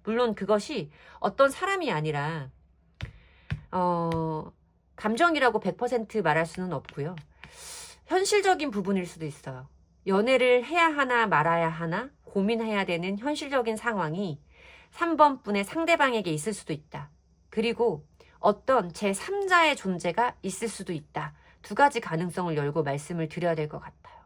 물론 그것이 어떤 사람이 아니라 감정이라고 100% 말할 수는 없고요. 현실적인 부분일 수도 있어요. 연애를 해야 하나 말아야 하나 고민해야 되는 현실적인 상황이 3번 분의 상대방에게 있을 수도 있다. 그리고 어떤 제3자의 존재가 있을 수도 있다. 두 가지 가능성을 열고 말씀을 드려야 될 것 같아요.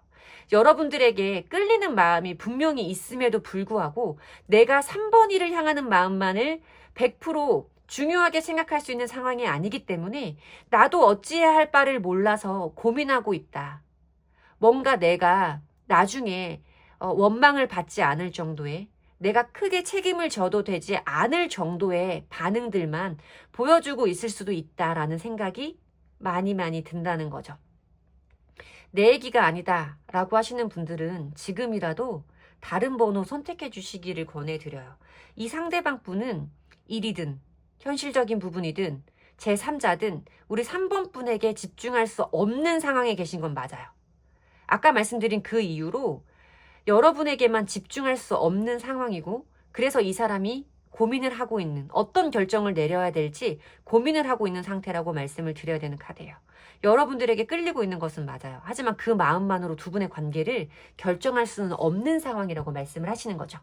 여러분들에게 끌리는 마음이 분명히 있음에도 불구하고 내가 3번 일을 향하는 마음만을 100% 중요하게 생각할 수 있는 상황이 아니기 때문에 나도 어찌해야 할 바를 몰라서 고민하고 있다. 뭔가 내가 나중에 원망을 받지 않을 정도의, 내가 크게 책임을 져도 되지 않을 정도의 반응들만 보여주고 있을 수도 있다라는 생각이 많이 든다는 거죠. 내 얘기가 아니다 라고 하시는 분들은 지금이라도 다른 번호 선택해 주시기를 권해드려요. 이 상대방 분은 일이든 현실적인 부분이든 제3자든 우리 3번 분에게 집중할 수 없는 상황에 계신 건 맞아요. 아까 말씀드린 그 이유로 여러분에게만 집중할 수 없는 상황이고, 그래서 이 사람이 고민을 하고 있는, 어떤 결정을 내려야 될지 고민을 하고 있는 상태라고 말씀을 드려야 되는 카드예요. 여러분들에게 끌리고 있는 것은 맞아요. 하지만 그 마음만으로 두 분의 관계를 결정할 수는 없는 상황이라고 말씀을 하시는 거죠.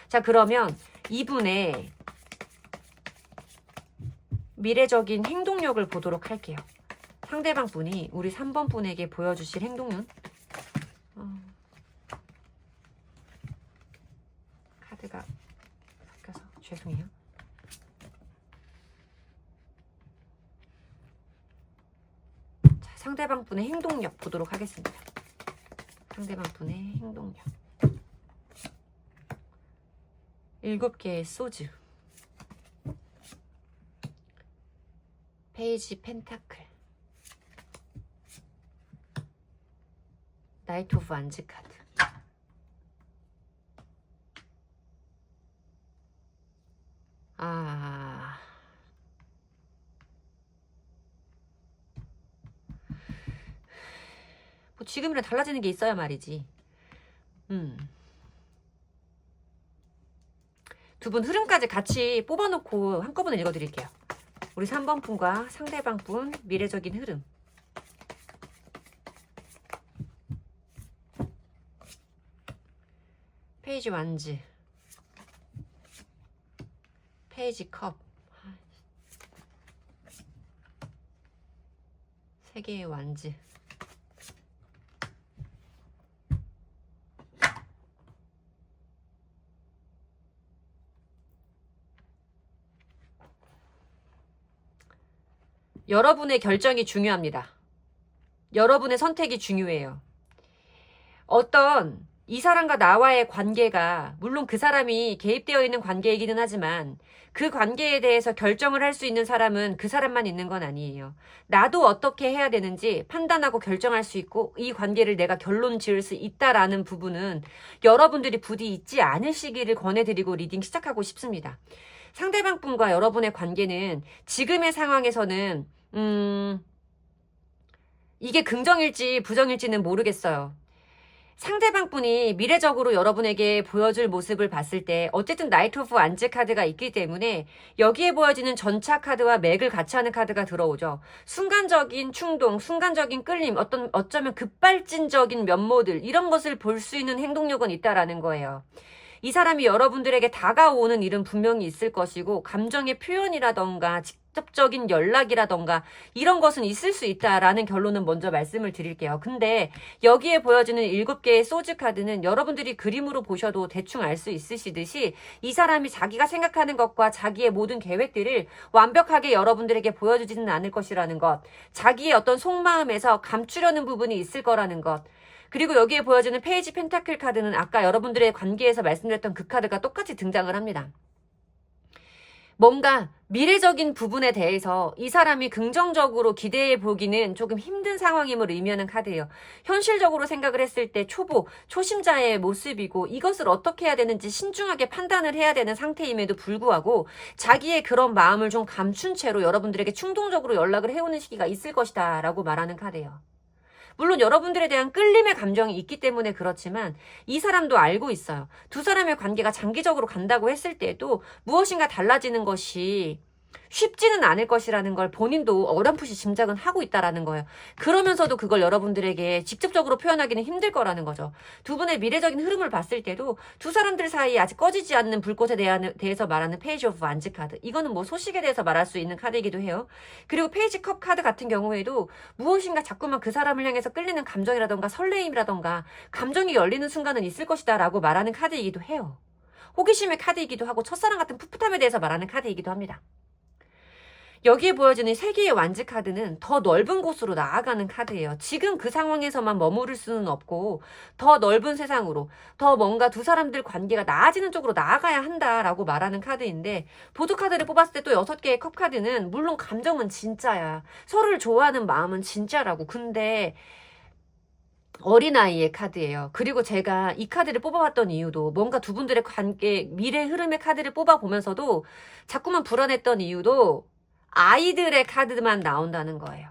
자, 그러면 이분의 미래적인 행동력을 보도록 할게요. 상대방 분이 우리 3번 분에게 보여주실 행동은 카드가 섞여서 죄송해요. 자, 상대방 분의 행동력 보도록 하겠습니다. 상대방 분의 행동력. 7개의 소즈. 페이지 펜타클. 나이트 오브 안즈 카드. 뭐 지금이랑 달라지는 게 있어야 말이지. 두 분 흐름까지 같이 뽑아놓고 한꺼번에 읽어드릴게요. 우리 3번 분과 상대방 분 미래적인 흐름. 페이지 완즈. 페이지 컵. 3개의 완즈. 여러분의 결정이 중요합니다. 여러분의 선택이 중요해요. 어떤 이 사람과 나와의 관계가 물론 그 사람이 개입되어 있는 관계이기는 하지만 그 관계에 대해서 결정을 할 수 있는 사람은 그 사람만 있는 건 아니에요. 나도 어떻게 해야 되는지 판단하고 결정할 수 있고 이 관계를 내가 결론 지을 수 있다라는 부분은 여러분들이 부디 잊지 않으시기를 권해드리고 리딩 시작하고 싶습니다. 상대방 분과 여러분의 관계는 지금의 상황에서는 이게 긍정일지 부정일지는 모르겠어요. 상대방 분이 미래적으로 여러분에게 보여줄 모습을 봤을 때 어쨌든 나이트 오브 안즈 카드가 있기 때문에 여기에 보여지는 전차 카드와 맥을 같이 하는 카드가 들어오죠. 순간적인 충동, 순간적인 끌림, 어쩌면 급발진적인 면모들 이런 것을 볼 수 있는 행동력은 있다라는 거예요. 이 사람이 여러분들에게 다가오는 일은 분명히 있을 것이고 감정의 표현이라던가 직접적인 연락이라던가 이런 것은 있을 수 있다라는 결론은 먼저 말씀을 드릴게요. 근데 여기에 보여지는 7개의 소즈 카드는 여러분들이 그림으로 보셔도 대충 알 수 있으시듯이 이 사람이 자기가 생각하는 것과 자기의 모든 계획들을 완벽하게 여러분들에게 보여주지는 않을 것이라는 것, 자기의 어떤 속마음에서 감추려는 부분이 있을 거라는 것, 그리고 여기에 보여지는 페이지 펜타클 카드는 아까 여러분들의 관계에서 말씀드렸던 그 카드가 똑같이 등장을 합니다. 뭔가 미래적인 부분에 대해서 이 사람이 긍정적으로 기대해 보기는 조금 힘든 상황임을 의미하는 카드예요. 현실적으로 생각을 했을 때 초심자의 모습이고 이것을 어떻게 해야 되는지 신중하게 판단을 해야 되는 상태임에도 불구하고 자기의 그런 마음을 좀 감춘 채로 여러분들에게 충동적으로 연락을 해오는 시기가 있을 것이다 라고 말하는 카드예요. 물론 여러분들에 대한 끌림의 감정이 있기 때문에 그렇지만 이 사람도 알고 있어요. 두 사람의 관계가 장기적으로 간다고 했을 때에도 무엇인가 달라지는 것이 쉽지는 않을 것이라는 걸 본인도 어렴풋이 짐작은 하고 있다라는 거예요. 그러면서도 그걸 여러분들에게 직접적으로 표현하기는 힘들 거라는 거죠. 두 분의 미래적인 흐름을 봤을 때도 두 사람들 사이에 아직 꺼지지 않는 불꽃에 대해서 말하는 페이지 오브 완즈 카드. 이거는 뭐 소식에 대해서 말할 수 있는 카드이기도 해요. 그리고 페이지 컵 카드 같은 경우에도 무엇인가 자꾸만 그 사람을 향해서 끌리는 감정이라던가 설레임이라던가 감정이 열리는 순간은 있을 것이다 라고 말하는 카드이기도 해요. 호기심의 카드이기도 하고 첫사랑 같은 풋풋함에 대해서 말하는 카드이기도 합니다. 여기에 보여지는 3개의 완즈 카드는 더 넓은 곳으로 나아가는 카드예요. 지금 그 상황에서만 머무를 수는 없고 더 넓은 세상으로 더 뭔가 두 사람들 관계가 나아지는 쪽으로 나아가야 한다라고 말하는 카드인데 보드 카드를 뽑았을 때 또 6개의 컵 카드는 물론 감정은 진짜야. 서로를 좋아하는 마음은 진짜라고. 근데 어린아이의 카드예요. 그리고 제가 이 카드를 뽑아봤던 이유도 뭔가 두 분들의 관계 미래 흐름의 카드를 뽑아보면서도 자꾸만 불안했던 이유도 아이들의 카드만 나온다는 거예요.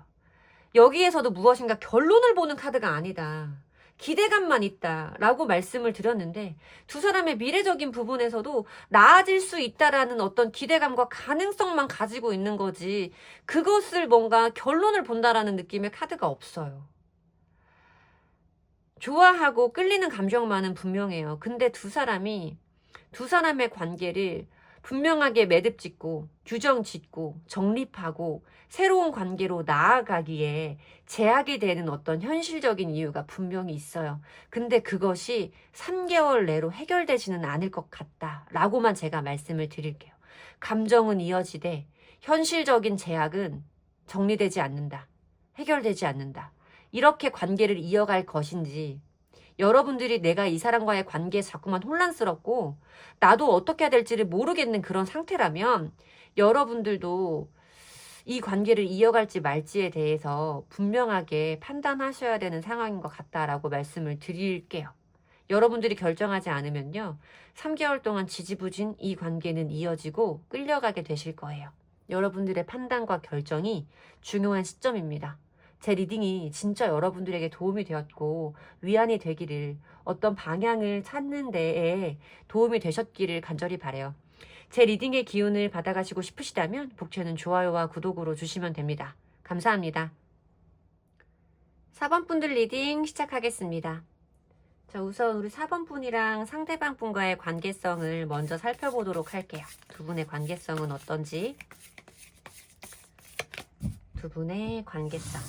여기에서도 무엇인가 결론을 보는 카드가 아니다. 기대감만 있다라고 말씀을 드렸는데 두 사람의 미래적인 부분에서도 나아질 수 있다라는 어떤 기대감과 가능성만 가지고 있는 거지 그것을 뭔가 결론을 본다라는 느낌의 카드가 없어요. 좋아하고 끌리는 감정만은 분명해요. 근데 두 사람의 관계를 분명하게 매듭 짓고 규정 짓고 정립하고 새로운 관계로 나아가기에 제약이 되는 어떤 현실적인 이유가 분명히 있어요. 근데 그것이 3개월 내로 해결되지는 않을 것 같다라고만 제가 말씀을 드릴게요. 감정은 이어지되 현실적인 제약은 정리되지 않는다. 해결되지 않는다. 이렇게 관계를 이어갈 것인지 여러분들이 내가 이 사람과의 관계에 자꾸만 혼란스럽고 나도 어떻게 해야 될지를 모르겠는 그런 상태라면 여러분들도 이 관계를 이어갈지 말지에 대해서 분명하게 판단하셔야 되는 상황인 것 같다라고 말씀을 드릴게요. 여러분들이 결정하지 않으면요. 3개월 동안 지지부진 이 관계는 이어지고 끌려가게 되실 거예요. 여러분들의 판단과 결정이 중요한 시점입니다. 제 리딩이 진짜 여러분들에게 도움이 되었고 위안이 되기를 어떤 방향을 찾는 데에 도움이 되셨기를 간절히 바라요. 제 리딩의 기운을 받아가시고 싶으시다면 복채는 좋아요와 구독으로 주시면 됩니다. 감사합니다. 4번 분들 리딩 시작하겠습니다. 자, 우선 우리 4번 분이랑 상대방 분과의 관계성을 먼저 살펴보도록 할게요. 두 분의 관계성은 어떤지. 두 분의 관계성.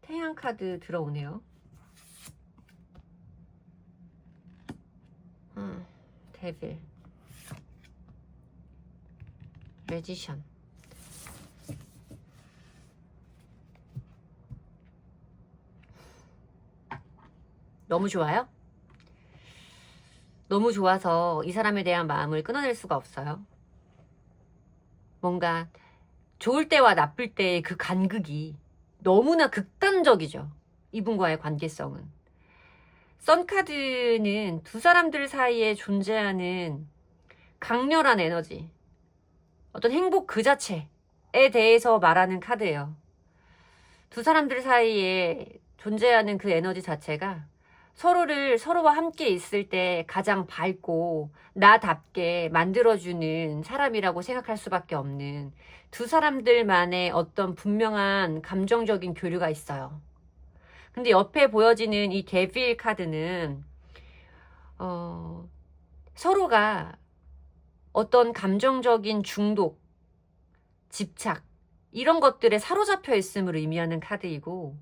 태양 카드 들어오네요. 데빌, 매지션. 너무 좋아요? 너무 좋아서 이 사람에 대한 마음을 끊어낼 수가 없어요. 뭔가 좋을 때와 나쁠 때의 그 간극이 너무나 극단적이죠. 이분과의 관계성은. 선카드는 두 사람들 사이에 존재하는 강렬한 에너지, 어떤 행복 그 자체에 대해서 말하는 카드예요. 두 사람들 사이에 존재하는 그 에너지 자체가 서로와 함께 있을 때 가장 밝고 나답게 만들어주는 사람이라고 생각할 수밖에 없는 두 사람들만의 어떤 분명한 감정적인 교류가 있어요. 근데 옆에 보여지는 이 데빌 카드는 서로가 어떤 감정적인 중독, 집착 이런 것들에 사로잡혀 있음을 의미하는 카드이고,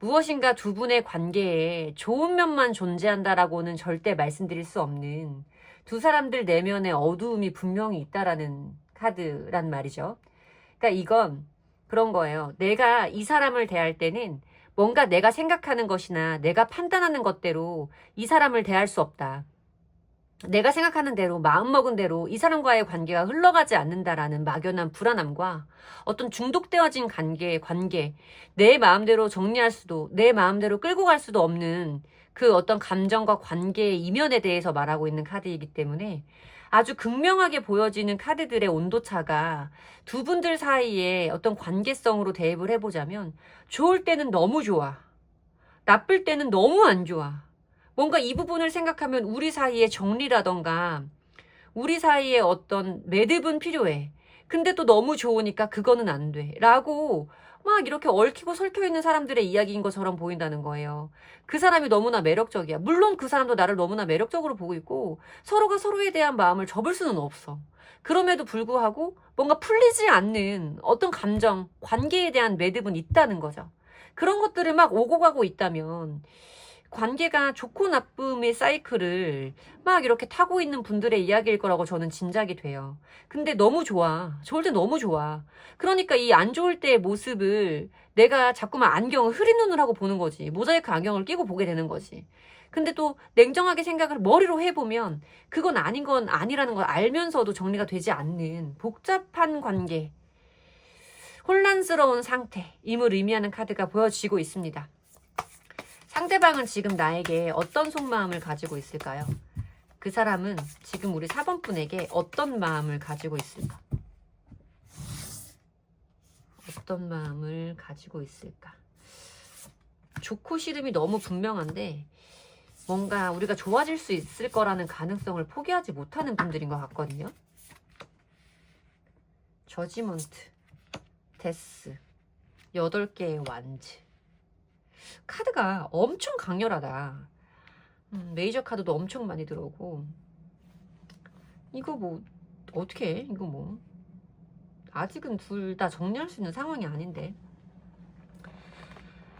무엇인가 두 분의 관계에 좋은 면만 존재한다라고는 절대 말씀드릴 수 없는 두 사람들 내면의 어두움이 분명히 있다라는 카드란 말이죠. 그러니까 이건 그런 거예요. 내가 이 사람을 대할 때는 뭔가 내가 생각하는 것이나 내가 판단하는 것대로 이 사람을 대할 수 없다. 내가 생각하는 대로 마음먹은 대로 이 사람과의 관계가 흘러가지 않는다라는 막연한 불안함과 어떤 중독되어진 관계, 내 마음대로 정리할 수도 내 마음대로 끌고 갈 수도 없는 그 어떤 감정과 관계의 이면에 대해서 말하고 있는 카드이기 때문에 아주 극명하게 보여지는 카드들의 온도차가 두 분들 사이에 어떤 관계성으로 대입을 해보자면 좋을 때는 너무 좋아, 나쁠 때는 너무 안 좋아. 뭔가 이 부분을 생각하면 우리 사이에 정리라던가 우리 사이에 어떤 매듭은 필요해. 근데 또 너무 좋으니까 그거는 안 돼. 라고 막 이렇게 얽히고 설켜 있는 사람들의 이야기인 것처럼 보인다는 거예요. 그 사람이 너무나 매력적이야. 물론 그 사람도 나를 너무나 매력적으로 보고 있고 서로가 서로에 대한 마음을 접을 수는 없어. 그럼에도 불구하고 뭔가 풀리지 않는 어떤 감정, 관계에 대한 매듭은 있다는 거죠. 그런 것들을 막 오고 가고 있다면 관계가 좋고 나쁨의 사이클을 막 이렇게 타고 있는 분들의 이야기일 거라고 저는 짐작이 돼요. 근데 너무 좋아. 좋을 때 너무 좋아. 그러니까 이 안 좋을 때의 모습을 내가 자꾸만 안경을 흐린 눈을 하고 보는 거지. 모자이크 안경을 끼고 보게 되는 거지. 근데 또 냉정하게 생각을 머리로 해보면 그건 아닌 건 아니라는 걸 알면서도 정리가 되지 않는 복잡한 관계, 혼란스러운 상태임을 의미하는 카드가 보여지고 있습니다. 상대방은 지금 나에게 어떤 속마음을 가지고 있을까요? 그 사람은 지금 우리 4번 분에게 어떤 마음을 가지고 있을까? 어떤 마음을 가지고 있을까? 좋고 싫음이 너무 분명한데 뭔가 우리가 좋아질 수 있을 거라는 가능성을 포기하지 못하는 분들인 것 같거든요. 저지먼트, 데스, 8개의 완즈. 카드가 엄청 강렬하다. 메이저 카드도 엄청 많이 들어오고. 이거 뭐 어떻게 해? 이거 뭐 아직은 둘 다 정리할 수 있는 상황이 아닌데.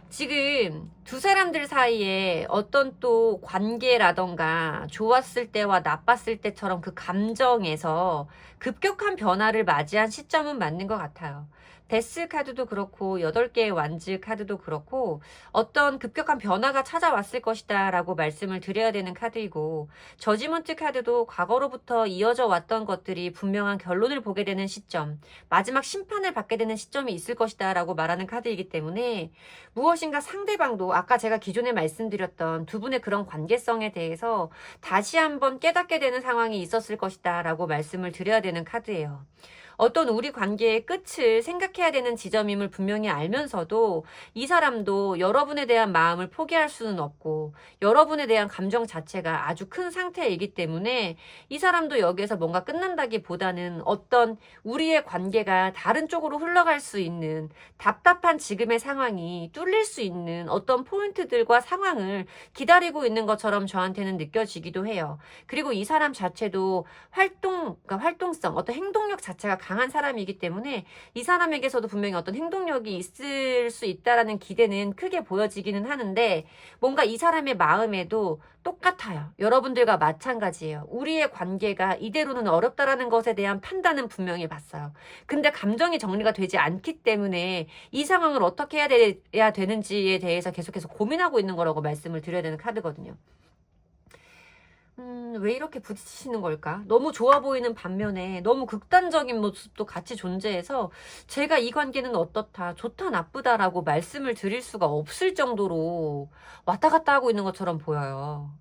지금 두 사람들 사이에 어떤 또 관계라던가 좋았을 때와 나빴을 때처럼 그 감정에서 급격한 변화를 맞이한 시점은 맞는 것 같아요. 데스 카드도 그렇고 8개의 완즈 카드도 그렇고 어떤 급격한 변화가 찾아왔을 것이다 라고 말씀을 드려야 되는 카드이고, 저지먼트 카드도 과거로부터 이어져 왔던 것들이 분명한 결론을 보게 되는 시점, 마지막 심판을 받게 되는 시점이 있을 것이다 라고 말하는 카드이기 때문에 무엇인가 상대방도 아까 제가 기존에 말씀드렸던 두 분의 그런 관계성에 대해서 다시 한번 깨닫게 되는 상황이 있었을 것이다 라고 말씀을 드려야 되는 카드예요. 어떤 우리 관계의 끝을 생각해야 되는 지점임을 분명히 알면서도 이 사람도 여러분에 대한 마음을 포기할 수는 없고 여러분에 대한 감정 자체가 아주 큰 상태이기 때문에 이 사람도 여기에서 뭔가 끝난다기보다는 어떤 우리의 관계가 다른 쪽으로 흘러갈 수 있는 답답한 지금의 상황이 뚫릴 수 있는 어떤 포인트들과 상황을 기다리고 있는 것처럼 저한테는 느껴지기도 해요. 그리고 이 사람 자체도 활동성, 어떤 행동력 자체가 강한 사람이기 때문에 이 사람에게서도 분명히 어떤 행동력이 있을 수 있다라는 기대는 크게 보여지기는 하는데 뭔가 이 사람의 마음에도 똑같아요. 여러분들과 마찬가지예요. 우리의 관계가 이대로는 어렵다라는 것에 대한 판단은 분명히 봤어요. 근데 감정이 정리가 되지 않기 때문에 이 상황을 어떻게 해야 되는지에 대해서 계속해서 고민하고 있는 거라고 말씀을 드려야 되는 카드거든요. 왜 이렇게 부딪히시는 걸까? 너무 좋아 보이는 반면에 너무 극단적인 모습도 같이 존재해서 제가 이 관계는 어떻다, 좋다, 나쁘다라고 말씀을 드릴 수가 없을 정도로 왔다 갔다 하고 있는 것처럼 보여요.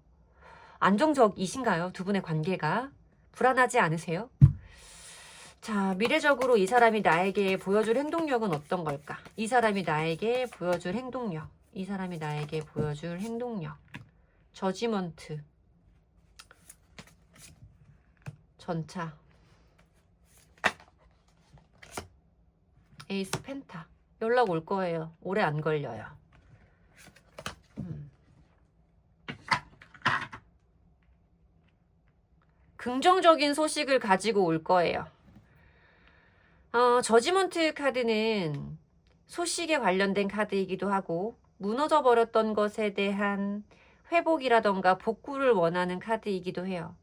안정적이신가요? 두 분의 관계가? 불안하지 않으세요? 자, 미래적으로 이 사람이 나에게 보여줄 행동력은 어떤 걸까? 이 사람이 나에게 보여줄 행동력. 이 사람이 나에게 보여줄 행동력. 저지먼트. 전차. 에이스 펜타. 연락 올 거예요. 오래 안 걸려요. 긍정적인 소식을 가지고 올 거예요. 저지먼트 카드는 소식에 관련된 카드이기도 하고 무너져 버렸던 것에 대한 회복이라던가 복구를 원하는 카드이기도 해요.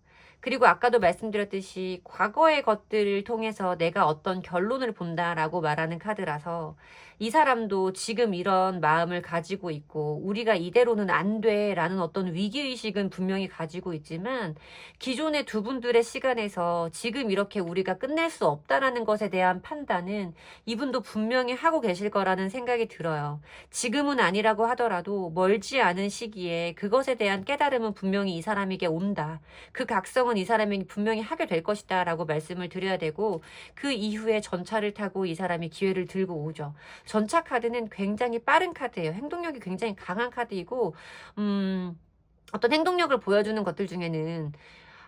그리고 아까도 말씀드렸듯이 과거의 것들을 통해서 내가 어떤 결론을 본다라고 말하는 카드라서 이 사람도 지금 이런 마음을 가지고 있고 우리가 이대로는 안 돼라는 어떤 위기의식은 분명히 가지고 있지만 기존의 두 분들의 시간에서 지금 이렇게 우리가 끝낼 수 없다라는 것에 대한 판단은 이분도 분명히 하고 계실 거라는 생각이 들어요. 지금은 아니라고 하더라도 멀지 않은 시기에 그것에 대한 깨달음은 분명히 이 사람에게 온다. 그 각성은 이 사람이 분명히 하게 될 것이다 라고 말씀을 드려야 되고 그 이후에 전차를 타고 이 사람이 기회를 들고 오죠. 전차 카드는 굉장히 빠른 카드예요. 행동력이 굉장히 강한 카드이고 어떤 행동력을 보여주는 것들 중에는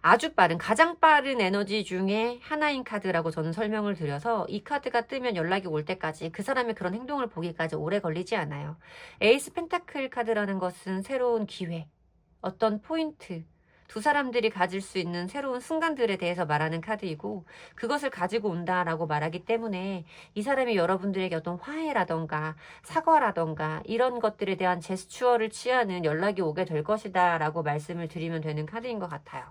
아주 빠른, 가장 빠른 에너지 중에 하나인 카드라고 저는 설명을 드려서 이 카드가 뜨면 연락이 올 때까지 그 사람의 그런 행동을 보기까지 오래 걸리지 않아요. 에이스 펜타클 카드라는 것은 새로운 기회, 어떤 포인트, 두 사람들이 가질 수 있는 새로운 순간들에 대해서 말하는 카드이고 그것을 가지고 온다라고 말하기 때문에 이 사람이 여러분들에게 어떤 화해라던가 사과라던가 이런 것들에 대한 제스처를 취하는 연락이 오게 될 것이다 라고 말씀을 드리면 되는 카드인 것 같아요.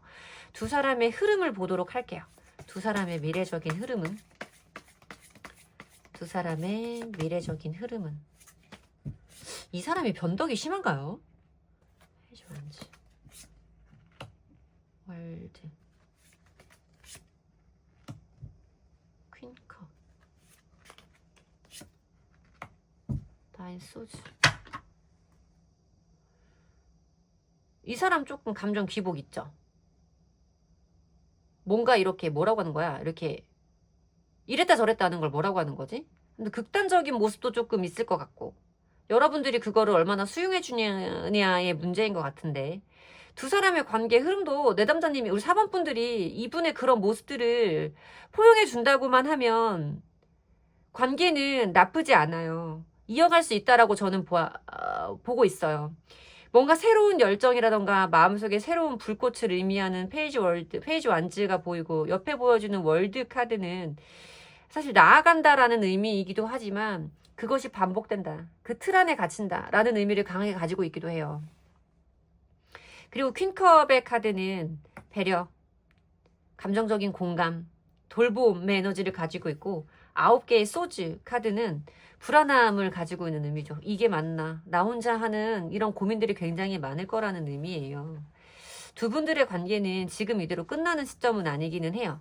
두 사람의 흐름을 보도록 할게요. 두 사람의 미래적인 흐름은 이 사람이 변덕이 심한가요? 해줘야지. 월드 퀸컵 나인 소주. 이 사람 조금 감정 기복 있죠? 뭔가 이렇게 뭐라고 하는 거야? 이렇게 이랬다 저랬다 하는 걸 뭐라고 하는 거지? 근데 극단적인 모습도 조금 있을 것 같고 여러분들이 그거를 얼마나 수용해 주냐의 문제인 것 같은데 두 사람의 관계 흐름도 내담자님이 우리 4번 분들이 이분의 그런 모습들을 포용해 준다고만 하면 관계는 나쁘지 않아요. 이어갈 수 있다라고 저는 보고 있어요. 뭔가 새로운 열정이라던가 마음속에 새로운 불꽃을 의미하는 페이지 완즈가 보이고 옆에 보여주는 월드 카드는 사실 나아간다라는 의미이기도 하지만 그것이 반복된다. 그 틀 안에 갇힌다 라는 의미를 강하게 가지고 있기도 해요. 그리고 퀸컵의 카드는 배려, 감정적인 공감, 돌봄의 에너지를 가지고 있고 9개의 소즈 카드는 불안함을 가지고 있는 의미죠. 이게 맞나? 나 혼자 하는 이런 고민들이 굉장히 많을 거라는 의미예요. 두 분들의 관계는 지금 이대로 끝나는 시점은 아니기는 해요.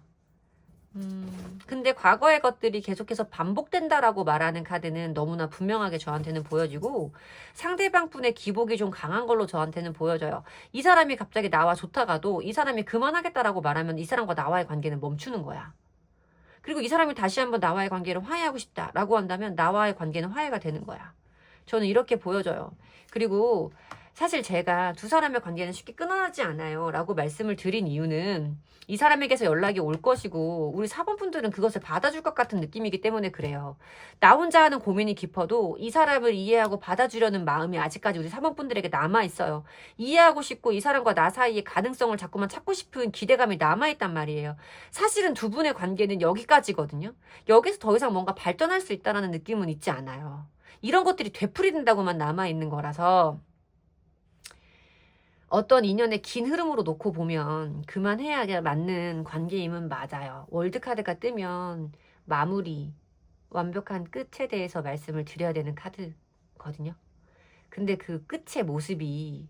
근데 과거의 것들이 계속해서 반복된다라고 말하는 카드는 너무나 분명하게 저한테는 보여지고 상대방 분의 기복이 좀 강한 걸로 저한테는 보여져요. 이 사람이 갑자기 나와 좋다가도 이 사람이 그만하겠다라고 말하면 이 사람과 나와의 관계는 멈추는 거야. 그리고 이 사람이 다시 한번 나와의 관계를 화해하고 싶다라고 한다면 나와의 관계는 화해가 되는 거야. 저는 이렇게 보여져요. 그리고 사실 제가 두 사람의 관계는 쉽게 끊어나지 않아요 라고 말씀을 드린 이유는 이 사람에게서 연락이 올 것이고 우리 4번 분들은 그것을 받아줄 것 같은 느낌이기 때문에 그래요. 나 혼자 하는 고민이 깊어도 이 사람을 이해하고 받아주려는 마음이 아직까지 우리 4번 분들에게 남아있어요. 이해하고 싶고 이 사람과 나 사이의 가능성을 자꾸만 찾고 싶은 기대감이 남아있단 말이에요. 사실은 두 분의 관계는 여기까지거든요. 여기서 더 이상 뭔가 발전할 수 있다는 느낌은 있지 않아요. 이런 것들이 되풀이된다고만 남아있는 거라서 어떤 인연의 긴 흐름으로 놓고 보면 그만해야 맞는 관계임은 맞아요. 월드카드가 뜨면 마무리, 완벽한 끝에 대해서 말씀을 드려야 되는 카드거든요. 근데 그 끝의 모습이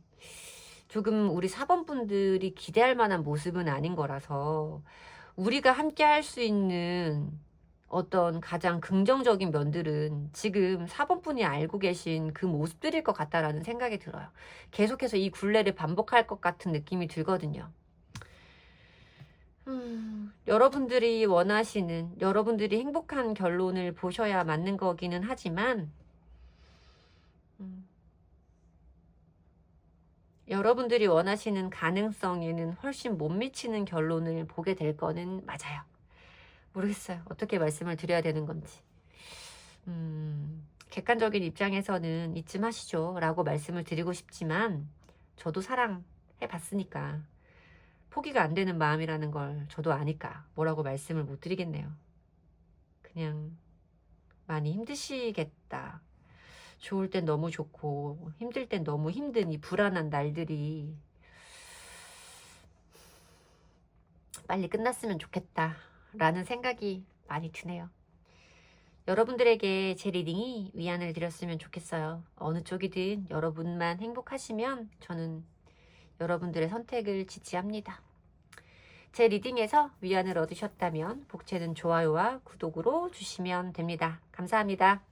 조금 우리 4번 분들이 기대할 만한 모습은 아닌 거라서 우리가 함께 할 수 있는 어떤 가장 긍정적인 면들은 지금 4번 분이 알고 계신 그 모습들일 것 같다라는 생각이 들어요. 계속해서 이 굴레를 반복할 것 같은 느낌이 들거든요. 여러분들이 원하시는, 여러분들이 행복한 결론을 보셔야 맞는 거기는 하지만 여러분들이 원하시는 가능성에는 훨씬 못 미치는 결론을 보게 될 거는 맞아요. 모르겠어요. 어떻게 말씀을 드려야 되는 건지. 객관적인 입장에서는 이쯤 하시죠 라고 말씀을 드리고 싶지만 저도 사랑해봤으니까 포기가 안 되는 마음이라는 걸 저도 아니까 뭐라고 말씀을 못 드리겠네요. 그냥 많이 힘드시겠다. 좋을 땐 너무 좋고 힘들 땐 너무 힘든 이 불안한 날들이 빨리 끝났으면 좋겠다 라는 생각이 많이 드네요. 여러분들에게 제 리딩이 위안을 드렸으면 좋겠어요. 어느 쪽이든 여러분만 행복하시면 저는 여러분들의 선택을 지지합니다. 제 리딩에서 위안을 얻으셨다면 복채는 좋아요와 구독으로 주시면 됩니다. 감사합니다.